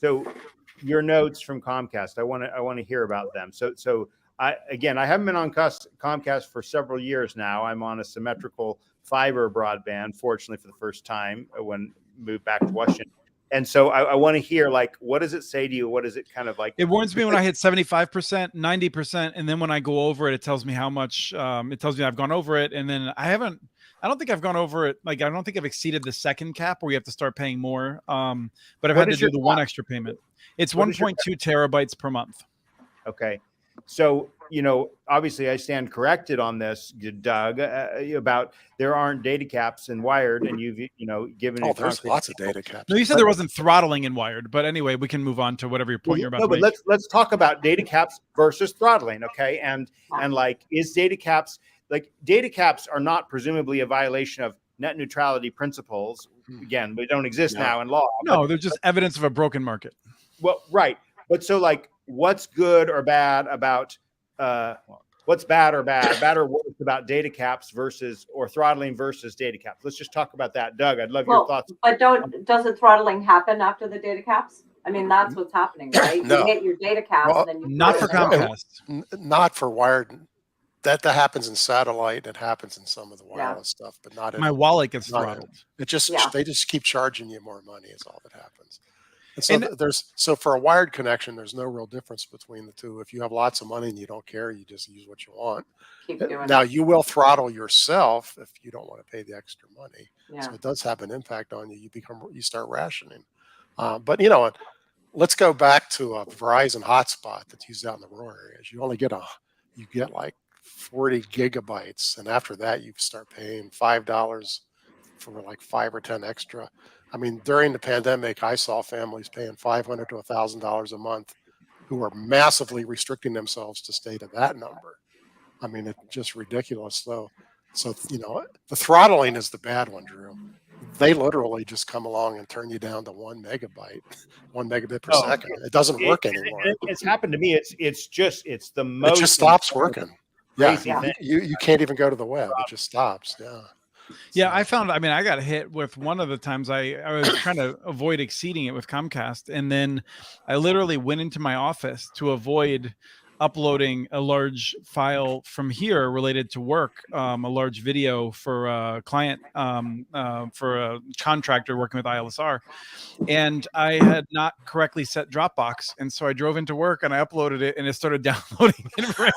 So your notes from Comcast, I want to hear about them. So I haven't been on Comcast for several years now. I'm on a symmetrical fiber broadband, fortunately for the first time when moved back to Washington. And so I want to hear, like, what does it say to you? What is it kind of like? It warns me when I hit 75%, 90%, and then when I go over it, it tells me how much. It tells me I've gone over it, and then I don't think I've gone over it. Like, I don't think I've exceeded the second cap where you have to start paying more. But I've had to do the one extra payment. It's 1.2 terabytes per month. Okay. So, obviously I stand corrected on this, Doug, about there aren't data caps in wired, and you've, given it. There's lots of data caps. No, you said there wasn't throttling in wired, but anyway, we can move on to whatever your point you're about to make. But let's talk about data caps versus throttling. Okay. And like, is data caps are not presumably a violation of net neutrality principles. Again, they don't exist now in law. No, they're just evidence of a broken market. Well, right. But so, like, what's good or bad about what's bad or worse about data caps or throttling versus data caps? Let's just talk about that. Doug, I'd love your thoughts. But doesn't throttling happen after the data caps? I mean, that's what's happening, right? No. You hit your data cap, and then you not for Comcast. Not for wired. That happens in satellite. It happens in some of the wireless stuff, but not in my wallet gets throttled. They just keep charging you more money. Is all that happens. And so for a wired connection, there's no real difference between the two. If you have lots of money and you don't care, you just use what you want. Now you will throttle yourself if you don't want to pay the extra money. Yeah. So it does have an impact on you. You start rationing. But let's go back to a Verizon hotspot that's used out in the rural areas. You only get like 40 gigabytes, and after that you start paying $5 for like 5 or 10 extra. I mean, during the pandemic, I saw families paying $500 to $1,000 a month who are massively restricting themselves to stay to that number. I mean, it's just ridiculous. So the throttling is the bad one, Drew. They literally just come along and turn you down to 1 megabit per second. It doesn't work anymore. It's happened to me. It's the most. It just stops working. Yeah. You can't even go to the web. It just stops. Yeah. Yeah, I got hit with one of the times I was trying to avoid exceeding it with Comcast. And then I literally went into my office to avoid uploading a large file from here related to work, a large video for a client, for a contractor working with ILSR. And I had not correctly set Dropbox. And so I drove into work and I uploaded it and it started downloading it right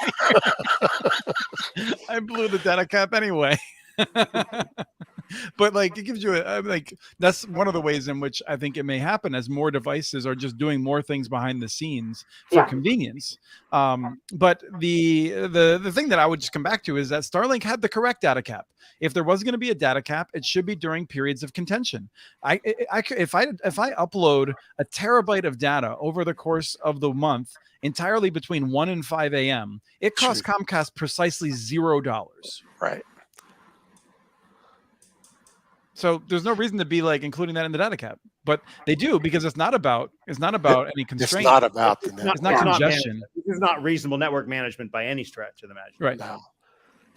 here. I blew the data cap anyway. But like it gives you like that's one of the ways in which I think it may happen as more devices are just doing more things behind the scenes for convenience. But the thing that I would just come back to is that Starlink had the correct data cap. If there was going to be a data cap, it should be during periods of contention. If I upload a terabyte of data over the course of the month entirely between 1 and 5 a.m., it costs Comcast precisely $0. Right. So there's no reason to be like including that in the data cap, but they do because it's not about any constraint. It's not about the It's not congestion. This is not reasonable network management by any stretch of the imagination. Right. No.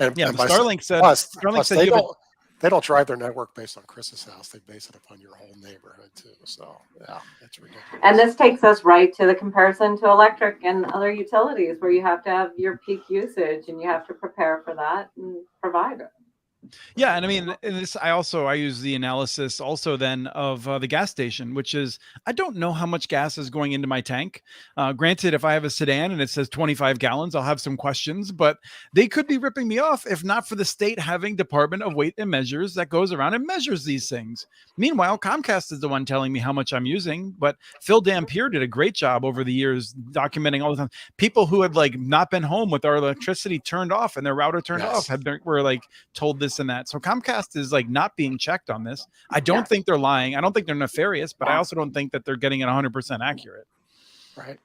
And by Starlink said, plus they don't drive their network based on Chris's house. They base it upon your whole neighborhood too. So yeah, it's ridiculous. And this takes us right to the comparison to electric and other utilities where you have to have your peak usage and you have to prepare for that and provide it. Yeah, and I mean, I use the analysis also then of the gas station, which is I don't know how much gas is going into my tank. Granted, if I have a sedan and it says 25 gallons, I'll have some questions, but they could be ripping me off if not for the state having Department of Weight and Measures that goes around and measures these things. Meanwhile, Comcast is the one telling me how much I'm using, but Phil Dampier did a great job over the years documenting all the time. People who had like not been home with our electricity turned off and their router turned off were like told this and that. So Comcast is like not being checked on this. I don't think they're lying. I don't think they're nefarious, but I also don't think that they're getting it 100% accurate. Right.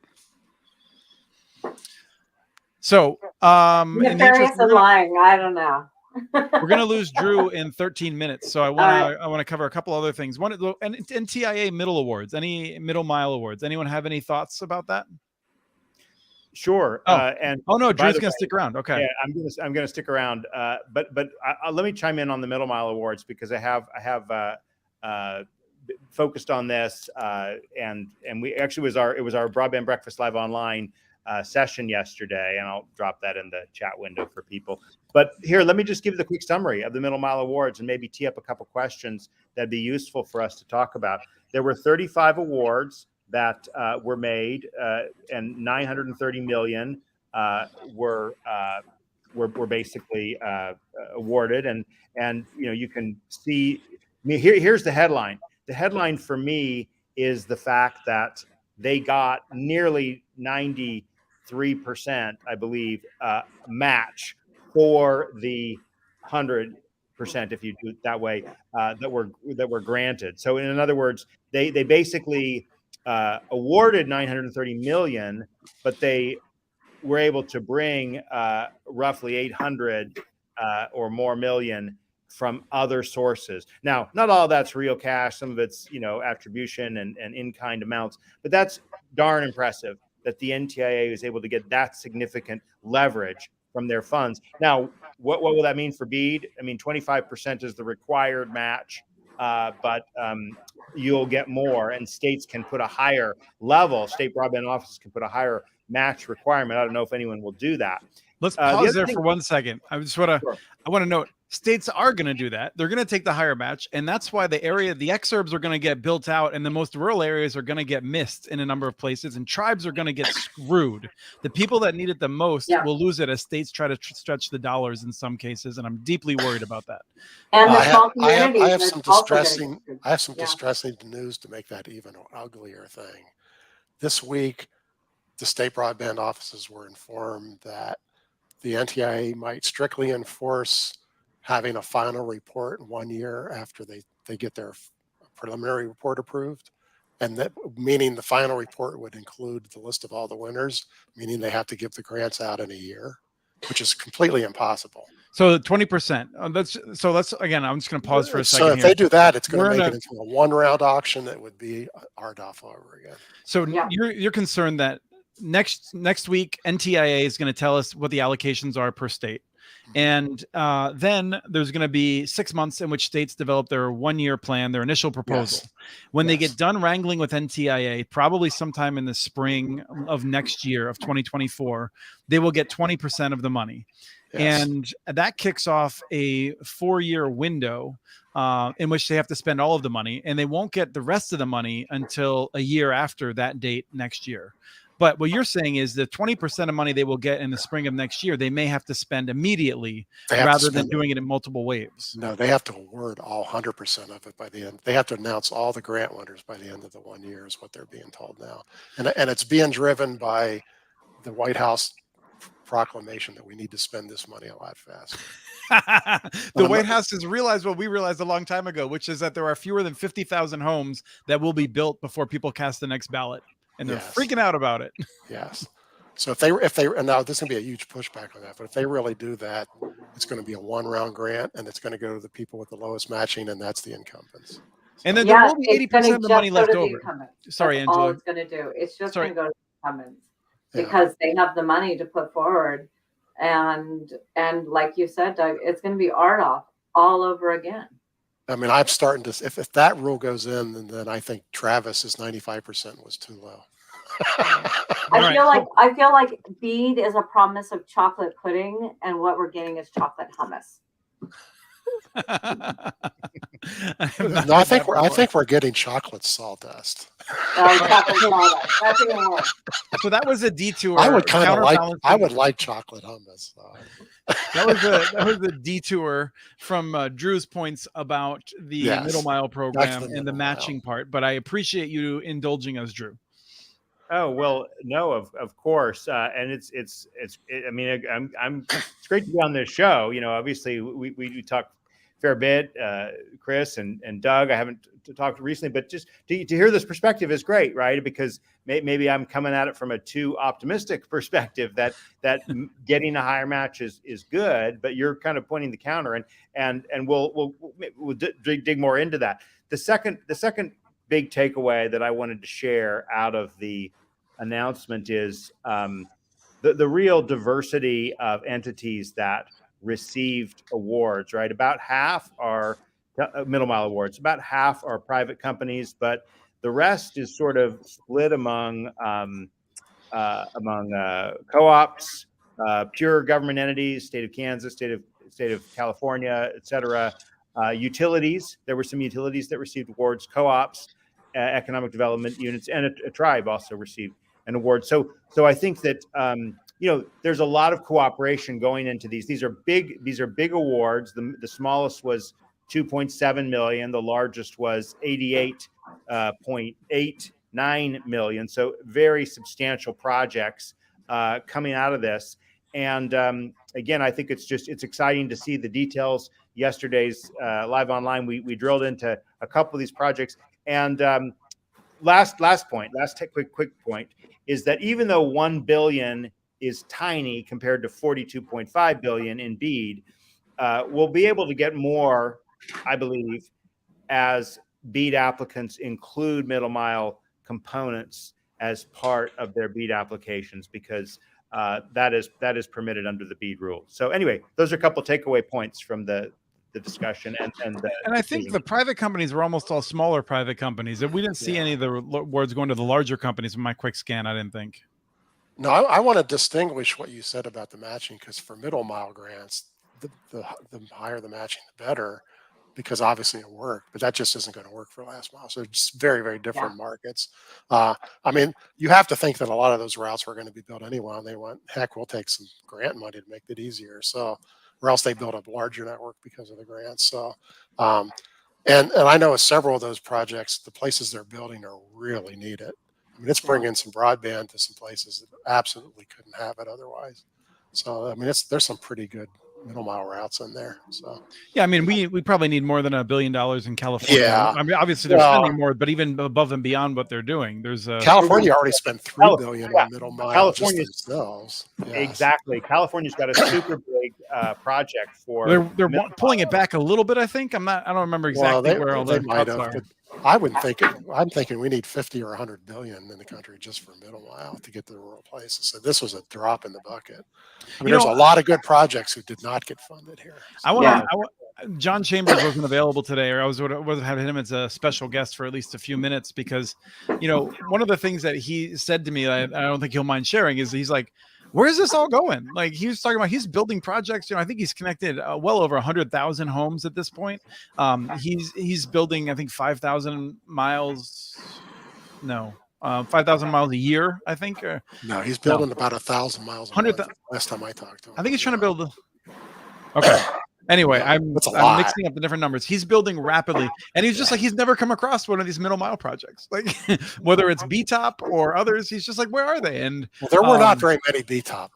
So, nefarious and lying, I don't know. We're going to lose Drew in 13 minutes. So I want to cover a couple other things. One, and NTIA middle awards, any middle mile awards. Anyone have any thoughts about that? Sure. No, Drew's going to stick around. Okay. Yeah, I'm going to stick around. But let me chime in on the Middle Mile Awards because I have focused on this, and we actually it was our Broadband Breakfast Live Online session yesterday, and I'll drop that in the chat window for people. But here, let me just give you the quick summary of the Middle Mile Awards and maybe tee up a couple questions that'd be useful for us to talk about. There were 35 awards that were made, and 930 million were basically awarded, and you can see. I mean, here's the headline. The headline for me is the fact that they got nearly 93%, I believe, match for the 100%, if you do it that way, that were granted. So in other words, they basically awarded 930 million, but they were able to bring roughly 800 or more million from other sources. Now, not all of that's real cash. Some of it's, attribution and in-kind amounts, but that's darn impressive that the NTIA is able to get that significant leverage from their funds. Now, what will that mean for BEAD? I mean, 25% is the required match, but you'll get more, and states can put a higher level. State broadband offices can put a higher match requirement. I don't know if anyone will do that. Let's pause there for 1 second. I want to note, states are going to do that. They're going to take the higher match, and that's why the exurbs are going to get built out, and the most rural areas are going to get missed in a number of places, and tribes are going to get screwed. The people that need it the most will lose it as states try to stretch the dollars in some cases, and I'm deeply worried about that. And I have some distressing news to make that even uglier thing. This week, the state broadband offices were informed that the NTIA might strictly enforce having a final report 1 year after they get their preliminary report approved. And that meaning the final report would include the list of all the winners, meaning they have to give the grants out in a year, which is completely impossible. So 20%. Let's again, I'm just going to pause for a second. So if they do that, it's going to make it into a one-round auction. That would be RDOF all over again. So you're concerned that next week NTIA is going to tell us what the allocations are per state. And then there's going to be 6 months in which states develop their 1 year plan, their initial proposal. When they get done wrangling with NTIA, probably sometime in the spring of next year of 2024, they will get 20% of the money. And that kicks off a 4-year window in which they have to spend all of the money, and they won't get the rest of the money until a year after that date next year. But what you're saying is the 20% of money they will get in the spring of next year, they may have to spend immediately rather than doing it in multiple waves. No, they have to award all 100% of it by the end. They have to announce all the grant winners by the end of the 1 year is what they're being told now. And it's being driven by the White House proclamation that we need to spend this money a lot faster. The White House has realized what we realized a long time ago, which is that there are fewer than 50,000 homes that will be built before people cast the next ballot. And they're freaking out about it. Yes. So if they, and now this is gonna be a huge pushback on that, but if they really do that, it's going to be a 1-round grant, and it's going to go to the people with the lowest matching, and that's the incumbents. And then there will be 80% of the money left over. Sorry, that's Angela. all it's going to do. It's just going to go to the incumbents because they have the money to put forward. And like you said, Doug, it's going to be RDOF all over again. I mean, I'm starting to, if that rule goes in, then I think Travis's 95% was too low. I feel like BEAD is a promise of chocolate pudding, and what we're getting is chocolate hummus. No, I think we're getting chocolate sawdust. Chocolate sawdust. That's even worse. So that was a detour. I would like chocolate hummus. That was a detour from Drew's points about the middle mile program and the matching part. But I appreciate you indulging us, Drew. Oh, well, no, of course. And it's great to be on this show. You know, obviously we talk a fair bit, Chris and Doug. I haven't talked recently, but just to hear this perspective is great, right? Because maybe I'm coming at it from a too optimistic perspective that getting a higher match is good, but you're kind of pointing the counter, and we'll dig more into that. The second big takeaway that I wanted to share out of the announcement is the real diversity of entities that received awards, right? About half are middle mile awards, about half are private companies, but the rest is sort of split among co-ops, pure government entities, state of Kansas, state of California, et cetera. Utilities, there were some utilities that received awards, co-ops, economic development units, and a tribe also received an award. So I think that there's a lot of cooperation going into these. These are big awards. The smallest was 2.7 million. The largest was 88.89 million. So very substantial projects coming out of this. And again, I think it's exciting to see the details. Yesterday's Live Online, we drilled into a couple of these projects. And last quick point is that even though 1 billion is tiny compared to 42.5 billion in BEAD, we'll be able to get more, I believe, as BEAD applicants include middle mile components as part of their BEAD applications, because that is permitted under the BEAD rules. So anyway, those are a couple of takeaway points from the discussion. And I think the private companies were almost all smaller private companies. We didn't see any of the awards going to the larger companies in my quick scan, I didn't think. No, I want to distinguish what you said about the matching, because for middle mile grants, the higher the matching, the better, because obviously it worked, but that just isn't going to work for last mile. So it's very, very different markets. I mean, you have to think that a lot of those routes were going to be built anyway, and they went, heck, we'll take some grant money to make it easier. So, or else they build a larger network because of the grants. So, and I know several of those projects, the places they're building are really needed. I mean, it's bringing some broadband to some places that absolutely couldn't have it otherwise. So, I mean, there's some pretty good middle mile routes in there. So yeah, I mean, we probably need more than $1 billion in California. Yeah, I mean, obviously they're spending more, but even above and beyond what they're doing, there's California already spent $3 billion on middle mile. California themselves. Yes. Exactly. California's got a super big project for. They're pulling it back a little bit. I think I don't remember exactly where all the cuts are. I wouldn't think it. I'm thinking we need 50 or 100 billion in the country just for middle mile to get to the rural places. So this was a drop in the bucket. I mean, there's a lot of good projects who did not get funded here. So, John Chambers wasn't available today, or I would have had him as a special guest for at least a few minutes, because, one of the things that he said to me, I don't think he'll mind sharing, is he's like, where's this all going? Like, he was talking about, he's building projects. I think he's connected well over 100,000 homes at this point. He's building, I think, 5,000 miles. No, 5,000 miles a year, I think. No, he's building about 1,000 miles a 100. month. Last time I talked to him, I think he's trying to build. Okay. Anyway, Yeah, I'm that's a I'm lot. mixing up the different numbers. He's building rapidly, and he's just like he's never come across one of these middle mile projects, like whether it's BTOP or others. He's just like, where are they? And Well, there were not very many BTOP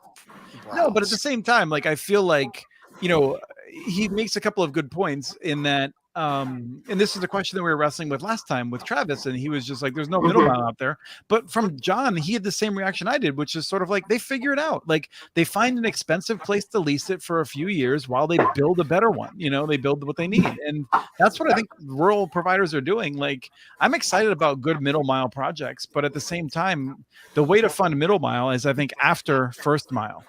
no, but at the routes. same time, like I feel like he makes a couple of good points in that. And this is a question that we were wrestling with last time with Travis, and he was just like, "There's no middle mile out there." But from John, he had the same reaction I did, which is sort of like they figure it out. Like they find an expensive place to lease it for a few years while they build a better one. They build what they need, and that's what I think rural providers are doing. Like I'm excited about good middle mile projects, but at the same time, the way to fund middle mile is I think after first mile.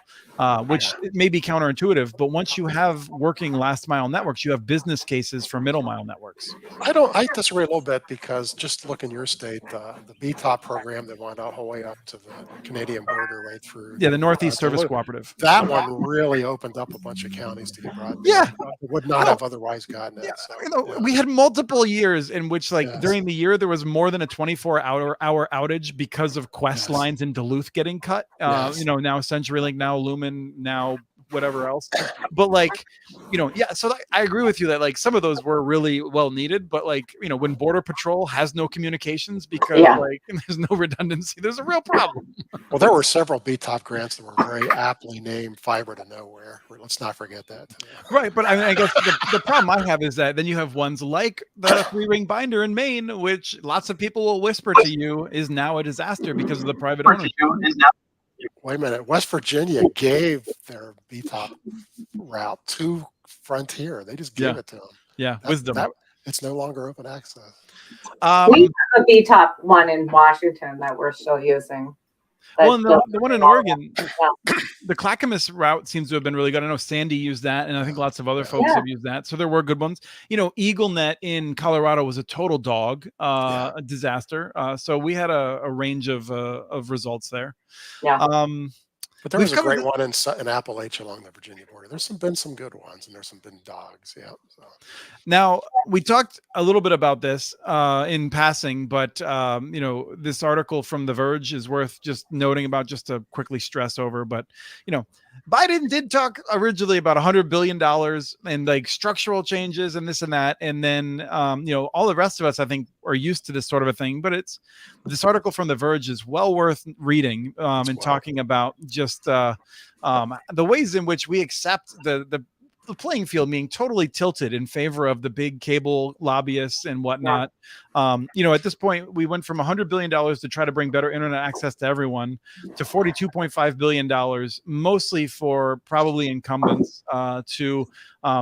Which may be counterintuitive, but once you have working last mile networks, you have business cases for middle mile networks. I disagree a little bit because just look in your state, the BTOP program that went all the way up to the Canadian border right through. Yeah, the Northeast Service Duluth, Cooperative. That one really opened up a bunch of counties to get broadband. Yeah. Would not have otherwise gotten it. So, we had multiple years in which during the year there was more than a 24-hour outage because of Quest lines in Duluth getting cut. Now CenturyLink, now Lumen, now whatever else, but so I agree with you that some of those were really well needed, but when Border Patrol has no communications because there's no redundancy, there's a real problem. Well, there were several BTOP grants that were very aptly named Fiber to Nowhere. Let's not forget that. Right, but I guess the problem I have is that then you have ones like the 3-ring binder in Maine, which lots of people will whisper to you is now a disaster because of the private ownership. Wait a minute. West Virginia gave their BTOP route to Frontier. They just gave it to them. Yeah, wisdom. It's no longer open access. We have a BTOP one in Washington that we're still using. Well, and the one in Oregon, the Clackamas route seems to have been really good. I know Sandy used that, and I think lots of other folks have used that. So there were good ones. EagleNet in Colorado was a total dog, a disaster. So we had a range of results there. Yeah. But there was a great one in Appalachia along the Virginia border. There's been some good ones, and there's been dogs. Yeah. So. Now we talked a little bit about this in passing, but this article from The Verge is worth just noting about, just to quickly stress over. But Biden did talk originally about $100 billion and structural changes and this and that, and then all the rest of us I think are used to this sort of a thing. But this article from The Verge is well worth reading and talking about just the ways in which we accept the playing field being totally tilted in favor of the big cable lobbyists and whatnot. At this point, we went from $100 billion to try to bring better internet access to everyone to $42.5 billion, mostly for probably incumbents to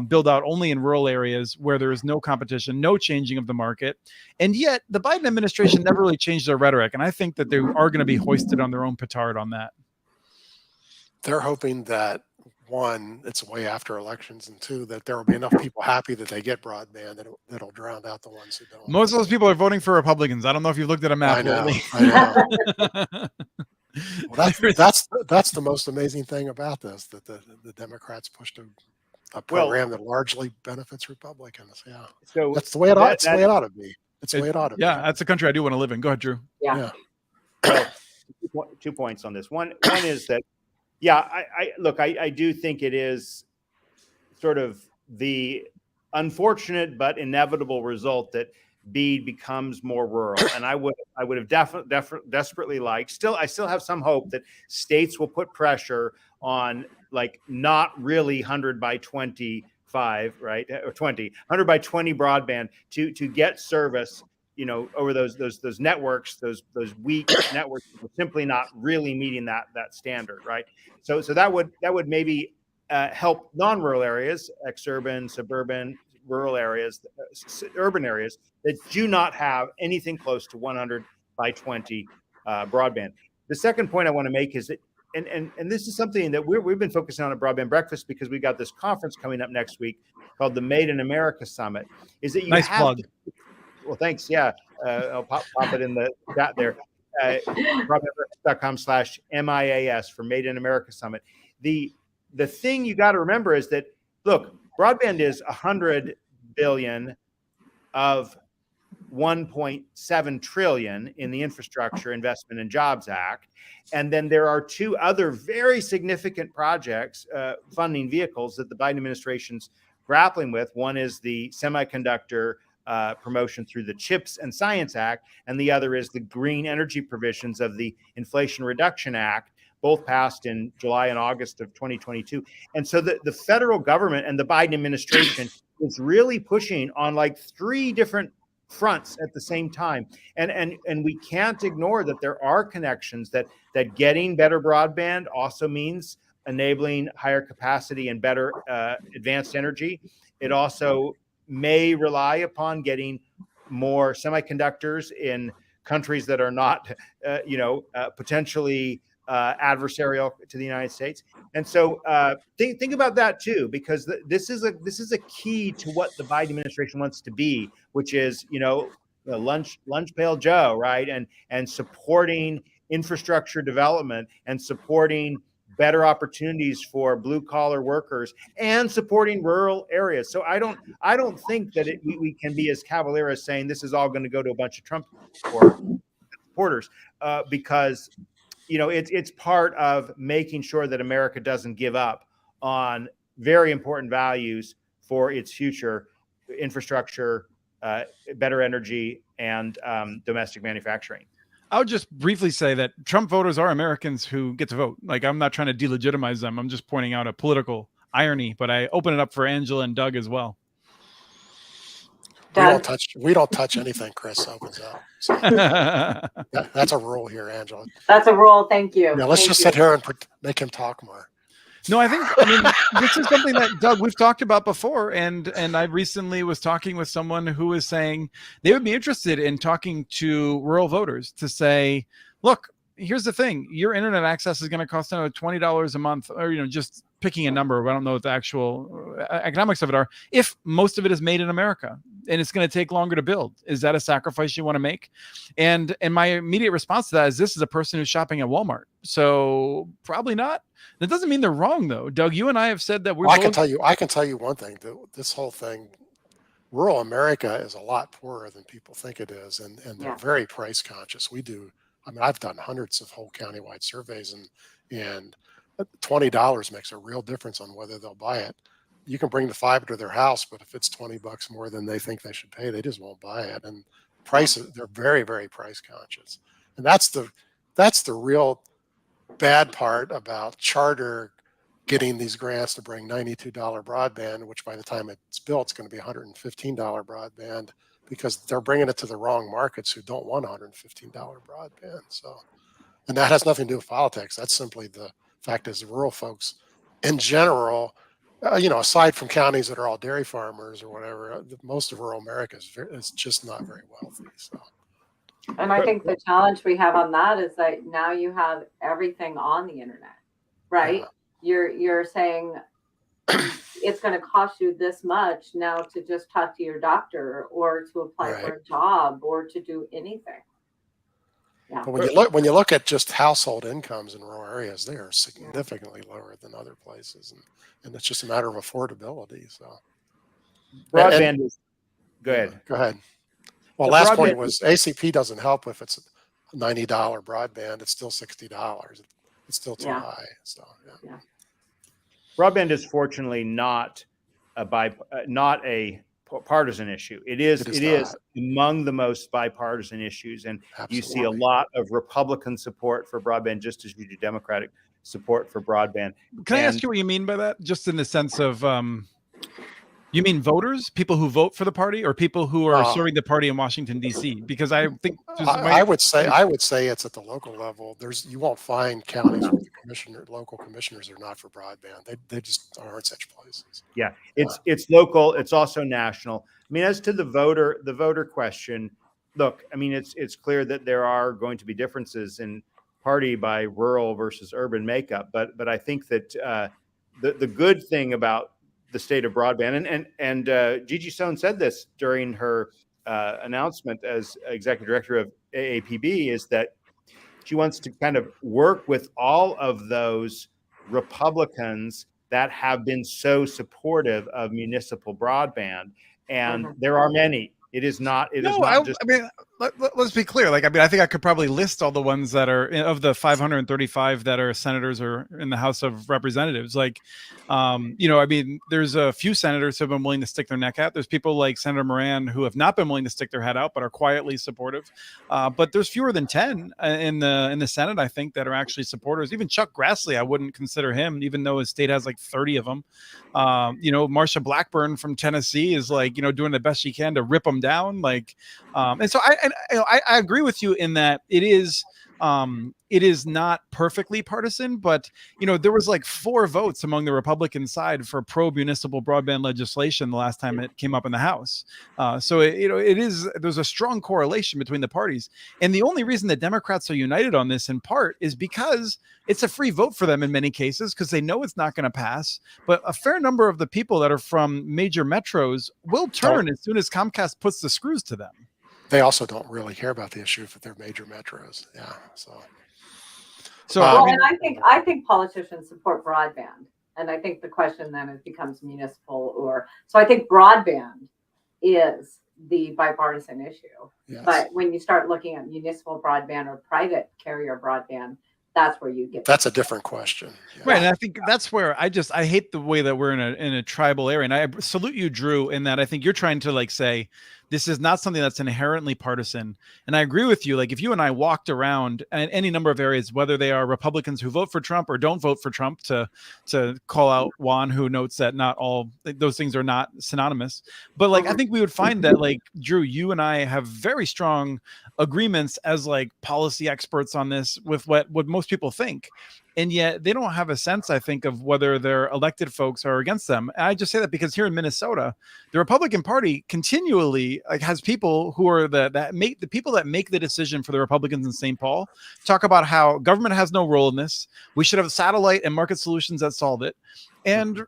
build out only in rural areas where there is no competition, no changing of the market. And yet the Biden administration never really changed their rhetoric. And I think that they are going to be hoisted on their own petard on that. They're hoping that, one, it's way after elections, and two, that there will be enough people happy that they get broadband that'll drown out the ones who don't. Most of those people are voting for Republicans. I don't know if you've looked at a map lately. I know. Well, that's the most amazing thing about this, that the Democrats pushed a program that largely benefits Republicans. Yeah. So that's the way it ought to be. It's the way it ought to be. Yeah, that's the country I do want to live in. Go ahead, Drew. Yeah. Well, 2 points on this. One is that, I do think it is sort of the unfortunate but inevitable result that BEAD becomes more rural. And I would have desperately liked, I still have some hope that states will put pressure on not really 100 by 25, right? Or 100 by 20 broadband to get service, over those networks, those weak networks are simply not really meeting that standard, right? So that would maybe help non-rural areas, exurban, suburban, rural areas, urban areas that do not have anything close to 100 by 20 broadband. The second point I want to make is that, and this is something that we've been focusing on at Broadband Breakfast, because we got this conference coming up next week called the Made in America Summit, is that you nice have plug. Well, thanks. Yeah. I'll pop it in the chat there. broadbandbreakfast.com/MIAS for Made in America Summit. The thing you got to remember is that, look, broadband is 100 billion of 1.7 trillion in the Infrastructure Investment and Jobs Act. And then there are two other very significant projects, funding vehicles that the Biden administration's grappling with. One is the semiconductor promotion through the CHIPS and Science Act, and the other is the green energy provisions of the Inflation Reduction Act, both passed in July and August of 2022. And so the federal government and the Biden administration is really pushing on like three different fronts at the same time. And we can't ignore that there are connections, that getting better broadband also means enabling higher capacity and better advanced energy. It also may rely upon getting more semiconductors in countries that are not, potentially adversarial to the United States. And so think about that too, because this is a key to what the Biden administration wants to be, which is, lunch pail Joe, right? And supporting infrastructure development and supporting better opportunities for blue collar workers and supporting rural areas. So I don't think that we can be as cavalier as saying this is all going to go to a bunch of Trump supporters, because it's part of making sure that America doesn't give up on very important values for its future: infrastructure, better energy, and domestic manufacturing. I would just briefly say that Trump voters are Americans who get to vote. Like, I'm not trying to delegitimize them. I'm just pointing out a political irony, but I open it up for Angela and Doug as well. We don't touch anything Chris opens up. So that's a rule here, Angela. That's a rule. Thank you. Yeah, let's sit here and make him talk more. No, I mean, this is something that, Doug, we've talked about before. And I recently was talking with someone who was saying they would be interested in talking to rural voters to say, look, here's the thing. Your internet access is going to cost $20 a month, or, just picking a number. I don't know what the actual economics of it are. If most of it is made in America and it's going to take longer to build, is that a sacrifice you want to make? And my immediate response to that is, this is a person who's shopping at Walmart. So probably not. That doesn't mean they're wrong, though. Doug, you and I have said that we're. I can tell you one thing. This whole thing, rural America is a lot poorer than people think it is, and they're very price conscious. I've done hundreds of whole countywide surveys, and $20 makes a real difference on whether they'll buy it. You can bring the fiber to their house, but if it's $20 more than they think they should pay, they just won't buy it. And prices, they're very, very price conscious, and that's the real bad part about Charter getting these grants to bring $92 broadband, which by the time it's built, it's going to be $115 broadband, because they're bringing it to the wrong markets who don't want $115 broadband. So, and that has nothing to do with politics. That's simply the fact is, the rural folks in general, aside from counties that are all dairy farmers or whatever, most of rural America is just not very wealthy. So. And I think the challenge we have on that is that now you have everything on the internet, right? Yeah. You're saying it's going to cost you this much now to just talk to your doctor or to apply for a job or to do anything. Yeah. But when you look at just household incomes in rural areas, they are significantly lower than other places, and it's just a matter of affordability. So, broadband is. Go ahead. Well, last point was ACP doesn't help if it's $90 broadband. It's still $60. It's still too high. So yeah. Broadband is fortunately not a partisan issue. It is among the most bipartisan issues, and you see a lot of Republican support for broadband, just as you do Democratic support for broadband. Can I ask you what you mean by that? Just in the sense of, you mean voters, people who vote for the party, or people who are serving the party in Washington, D.C.? Because I think I would say it's at the local level. You won't find counties where the local commissioners are not for broadband. They just aren't such places. Yeah, it's local. It's also national. I mean, as to the voter question, look, I mean, it's clear that there are going to be differences in party by rural versus urban makeup, but I think that the good thing about the state of broadband, and Gigi Sohn said this during her announcement as executive director of AAPB, is that she wants to kind of work with all of those Republicans that have been so supportive of municipal broadband. And there are many, It is not. It is No, not just. I mean, let's be clear. Like, I mean, I think I could probably list all the ones that are of the 535 that are senators or in the House of Representatives. Like, you know, I mean, there's a few senators who have been willing to stick their neck out. There's people like Senator Moran who have not been willing to stick their head out, but are quietly supportive. But there's fewer than 10 in the Senate, I think, that are actually supporters. Even Chuck Grassley, I wouldn't consider him, even though his state has like 30 of them. You know, Marsha Blackburn from Tennessee is like, you know, doing the best she can to rip them down. Like, and so I agree with you in that it is not perfectly partisan, but you know, there was like 4 votes among the Republican side for pro-municipal broadband legislation the last time it came up in the House. So you know, there's a strong correlation between the parties, and the only reason that Democrats are united on this in part is because it's a free vote for them in many cases, because they know it's not going to pass. But a fair number of the people that are from major metros will turn as soon as Comcast puts the screws to them. They also don't really care about the issue if they're major metros. Yeah. So Well, I mean, and I think politicians support broadband, and I think the question then it becomes municipal or so. I think broadband is the bipartisan issue, yes. but when you start looking at municipal broadband or private carrier broadband, that's where you get. That's a different question. Yeah. Right, and I think that's where I hate the way that we're in a tribal area, and I salute you, Drew, in that I think you're trying to like say this is not something that's inherently partisan. And I agree with you. Like if you and I walked around in any number of areas, whether they are Republicans who vote for Trump or don't vote for Trump, to call out Juan, who notes that not all those things are not synonymous, but like I think we would find that like Drew, you and I have very strong agreements as like policy experts on this with what most people think. And yet they don't have a sense, I think, of whether their elected folks are against them. And I just say that because here in Minnesota, the Republican Party continually like has people who are the people that make the decision for the Republicans in St. Paul talk about how government has no role in this. We should have satellite and market solutions that solve it. And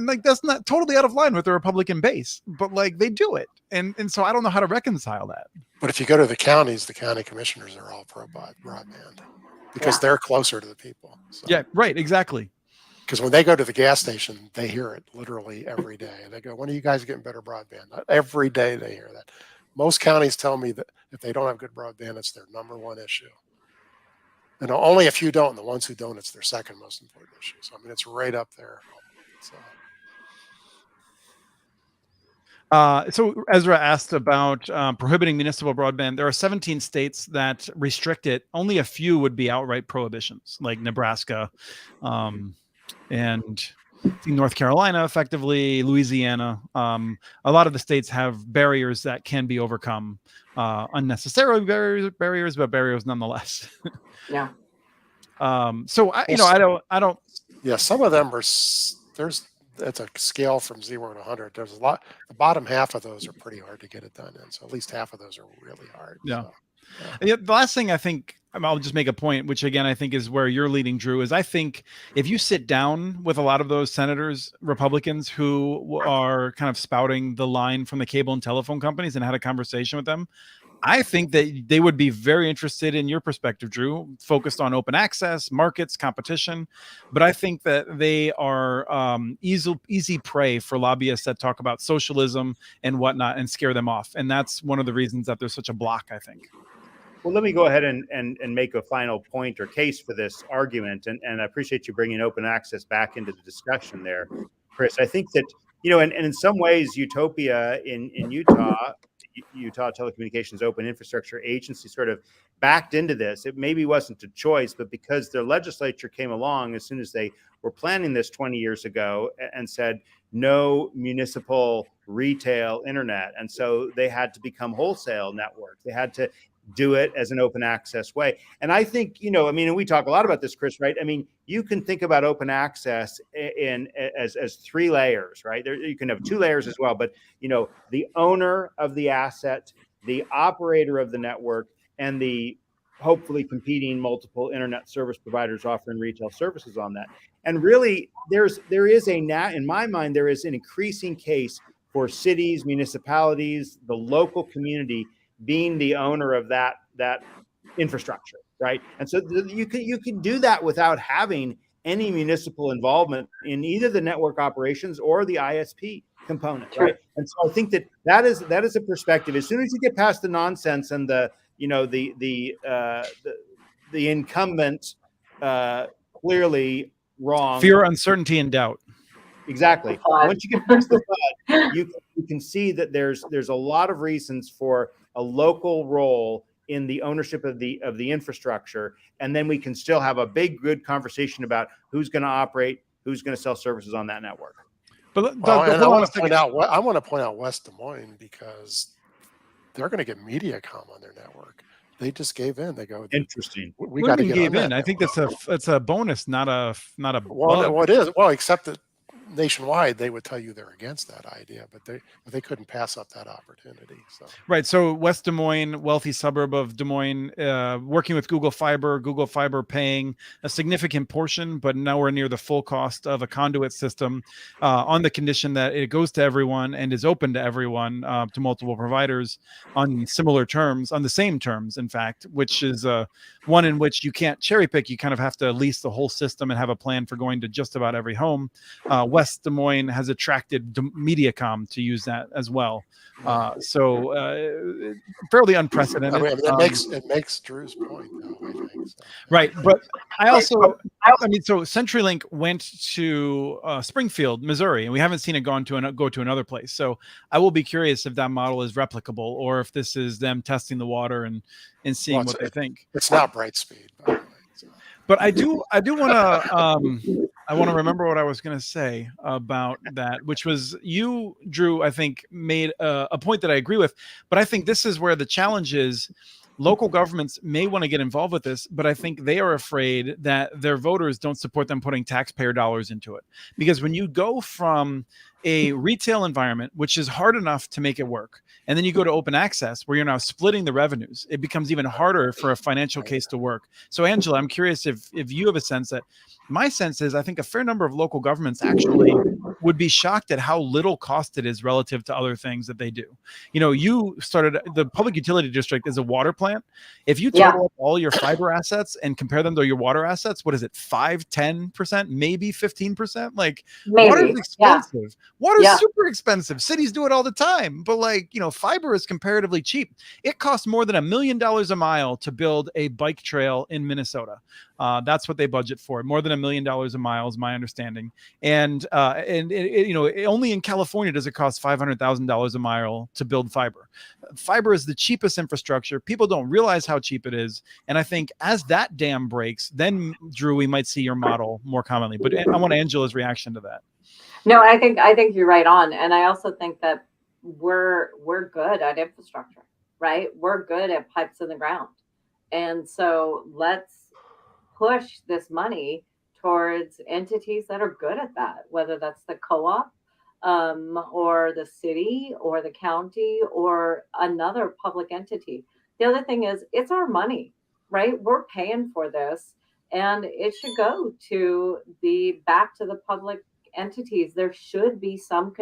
like that's not totally out of line with the Republican base, but like they do it. And so I don't know how to reconcile that. But if you go to the counties, the county commissioners are all pro broadband because they're closer to the people. So. Yeah, right. Exactly. Because when they go to the gas station, they hear it literally every day. And they go, when are you guys getting better broadband? Every day they hear that. Most counties tell me that if they don't have good broadband, it's their number one issue. And only a few don't. And the ones who don't, it's their second most important issue. So, I mean, it's right up there. So Ezra asked about prohibiting municipal broadband. There are 17 states that restrict it. Only a few would be outright prohibitions, like Nebraska, and I think North Carolina, effectively Louisiana. A lot of the states have barriers that can be overcome, unnecessarily barriers, but barriers nonetheless. Yeah. So I don't. Yeah, some of them are. It's a scale from 0 to 100. There's a lot. The bottom half of those are pretty hard to get it done in. So at least half of those are really hard. Yeah. So, yeah. The last thing I think I'll just make a point, which again I think is where you're leading, Drew, is I think if you sit down with a lot of those senators, Republicans who are kind of spouting the line from the cable and telephone companies and had a conversation with them, I think that they would be very interested in your perspective, Drew, focused on open access, markets, competition. But I think that they are easy prey for lobbyists that talk about socialism and whatnot and scare them off. And that's one of the reasons that there's such a block, I think. Well, let me go ahead and make a final point or case for this argument. And I appreciate you bringing open access back into the discussion there, Chris. I think that, and in some ways, Utopia in Utah Telecommunications Open Infrastructure Agency sort of backed into this. It maybe wasn't a choice, but because their legislature came along as soon as they were planning this 20 years ago and said, no municipal retail internet. And so they had to become wholesale networks. They had to do it as an open access way. And I think, and we talk a lot about this, Chris, right? I mean, you can think about open access as 3 layers, right? You can have 2 layers as well, but the owner of the asset, the operator of the network, and the hopefully competing multiple internet service providers offering retail services on that. And really, in my mind, there is an increasing case for cities, municipalities, the local community being the owner of that infrastructure, right? And so you can do that without having any municipal involvement in either the network operations or the ISP. component, True. right? And so I think that is a perspective. As soon as you get past the nonsense and the incumbent clearly wrong. Fear, uncertainty, and doubt. Exactly. FUD. Once you get past the FUD, you can see that there's a lot of reasons for a local role in the ownership of the infrastructure, and then we can still have a big, good conversation about who's going to operate, who's going to sell services on that network. But Well, and I want to point out. I want to point out West Des Moines, because they're going to get MediaCom on their network. They just gave in. They go, Interesting. we got to get gave on in. that I think network. that's a bonus, not a Well, bug. what is well, except that nationwide they would tell you they're against that idea, but they couldn't pass up that opportunity. So Right. So West Des Moines, wealthy suburb of Des Moines, working with Google Fiber paying a significant portion, but nowhere near the full cost of a conduit system, on the condition that it goes to everyone and is open to everyone, to multiple providers on similar terms, on the same terms, in fact, which is one in which you can't cherry pick. You kind of have to lease the whole system and have a plan for going to just about every home. West Des Moines has attracted MediaCom to use that as well. So fairly unprecedented. I mean, it makes Drew's point, though, I think. So. Right. But I also, so CenturyLink went to Springfield, Missouri, and we haven't seen it go to another place. So I will be curious if that model is replicable, or if this is them testing the water and seeing what they think. It's not Brightspeed, by the way. So. But I do want to I want to remember what I was going to say about that, which was you, Drew, I think made a point that I agree with. But I think this is where the challenge is. Local governments may want to get involved with this, but I think they are afraid that their voters don't support them putting taxpayer dollars into it. Because when you go from a retail environment, which is hard enough to make it work, and then you go to open access where you're now splitting the revenues, it becomes even harder for a financial case to work. So Angela, I'm curious if you have a sense that, my sense is I think a fair number of local governments actually would be shocked at how little cost it is relative to other things that they do. You know, you started the public utility district is a water plant. If you total up all your fiber assets and compare them to your water assets, what is it? 5-10%, maybe 15%? Like water is expensive. Water is super expensive. Cities do it all the time. But fiber is comparatively cheap. It costs more than $1 million a mile to build a bike trail in Minnesota. That's what they budget for. More than $1 million a mile is my understanding. And only in California does it cost $500,000 a mile to build fiber. Fiber is the cheapest infrastructure. People don't realize how cheap it is. And I think as that dam breaks, then Drew, we might see your model more commonly. But I want Angela's reaction to that. No, I think you're right on. And I also think that we're good at infrastructure, right? We're good at pipes in the ground. And so let's push this money towards entities that are good at that, whether that's the co-op or the city or the county or another public entity. The other thing is it's our money, right? We're paying for this, and it should go back to the public entities. There should be some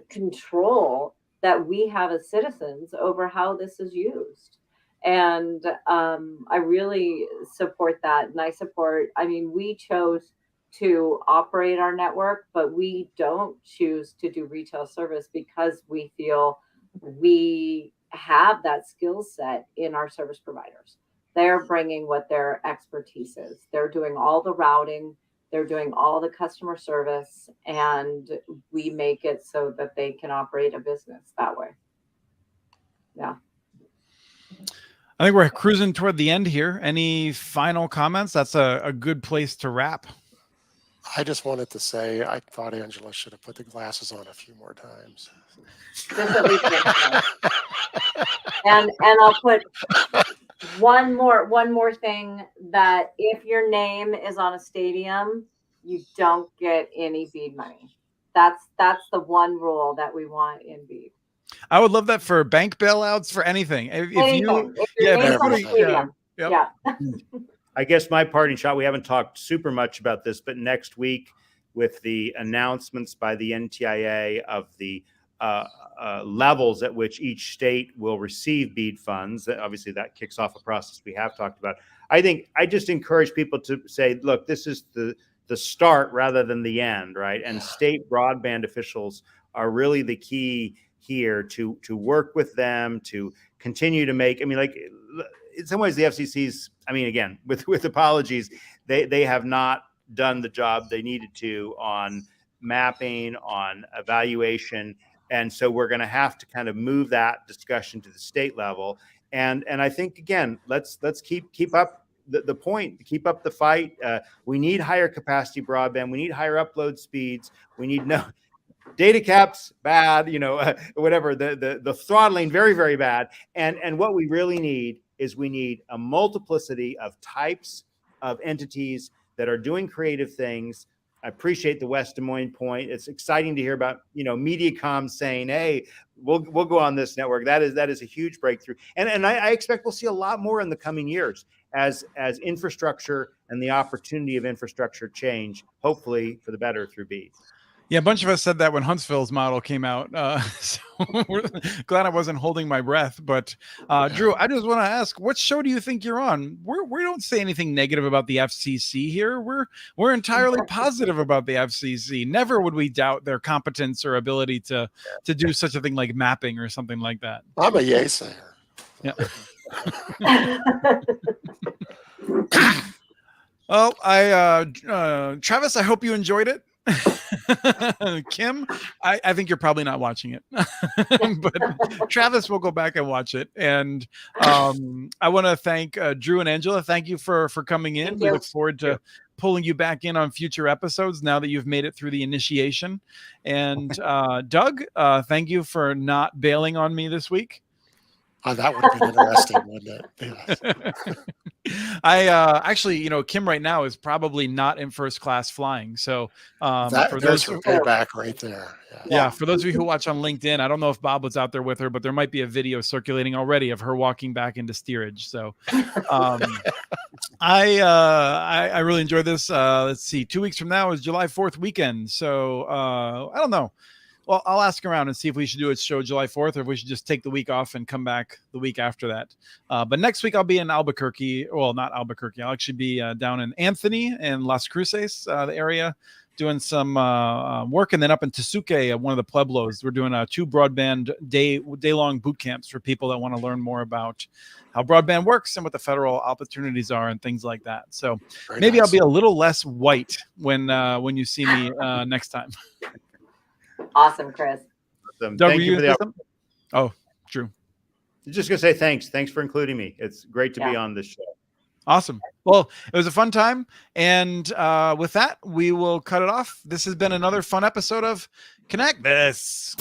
control that we have as citizens over how this is used. And I really support that. And we chose to operate our network, but we don't choose to do retail service because we feel we have that skill set in our service providers. They're bringing what their expertise is. They're doing all the routing. They're doing all the customer service, and we make it so that they can operate a business that way. Yeah. I think we're cruising toward the end here. Any final comments? That's a good place to wrap. I just wanted to say I thought Angela should have put the glasses on a few more times. Just at least and I'll put one more thing, that if your name is on a stadium, you don't get any BEAD money. That's the one rule that we want in BEAD. I would love that for bank bailouts, for anything. I guess my parting shot, we haven't talked super much about this, but next week with the announcements by the NTIA of the levels at which each state will receive BEAD funds, obviously that kicks off a process we have talked about. I think I just encourage people to say, look, this is the the start rather than the end, right? And state broadband officials are really the key here to work with them to continue to make. I mean, like in some ways, the FCC's. I mean, again, with apologies, they have not done the job they needed to on mapping, on evaluation, and so we're going to have to kind of move that discussion to the state level. And I think again, let's keep up the point, keep up the fight. We need higher capacity broadband. We need higher upload speeds. We need no data caps, bad, whatever, the throttling, very, very bad. And what we really need is we need a multiplicity of types of entities that are doing creative things. I appreciate the West Des Moines point. It's exciting to hear about, Mediacom saying, hey, we'll go on this network. That is a huge breakthrough. And I expect we'll see a lot more in the coming years as infrastructure and the opportunity of infrastructure change, hopefully for the better through BEAD. Yeah, a bunch of us said that when Huntsville's model came out. So we're glad I wasn't holding my breath. But Drew, I just want to ask, what show do you think you're on? We don't say anything negative about the FCC here. We're entirely positive about the FCC. Never would we doubt their competence or ability to do such a thing like mapping or something like that. I'm a yay sayer. Yeah. Well, Travis, I hope you enjoyed it. Kim, I think you're probably not watching it, but Travis will go back and watch it. And I want to thank Drew and Angela. Thank you for coming in. Thank We you. look forward to pulling you back in on future episodes now that you've made it through the initiation. And Doug, thank you for not bailing on me this week. Oh, that would have been interesting, wouldn't it? Yes. I actually, Kim right now is probably not in first class flying. So for There's those her payback right there. yeah, for those of you who watch on LinkedIn, I don't know if Bob was out there with her, but there might be a video circulating already of her walking back into steerage. So I really enjoyed this. Let's see, 2 weeks from now is July 4th weekend. So I don't know. Well, I'll ask around and see if we should do a show July 4th or if we should just take the week off and come back the week after that. But next week I'll be in Albuquerque. Well, not Albuquerque. I'll actually be down in Anthony and Las Cruces, the area, doing some work. And then up in Tesuque, one of the Pueblos, we're doing 2 broadband day-long boot camps for people that want to learn more about how broadband works and what the federal opportunities are and things like that. So maybe nice. I'll be a little less white when you see me next time. Awesome, Chris. Awesome. Doug, Thank you for the opportunity. Oh, Drew. I'm just gonna say thanks. Thanks for including me. It's great to be on this show. Awesome. Well, it was a fun time. And with that, we will cut it off. This has been another fun episode of Connect This.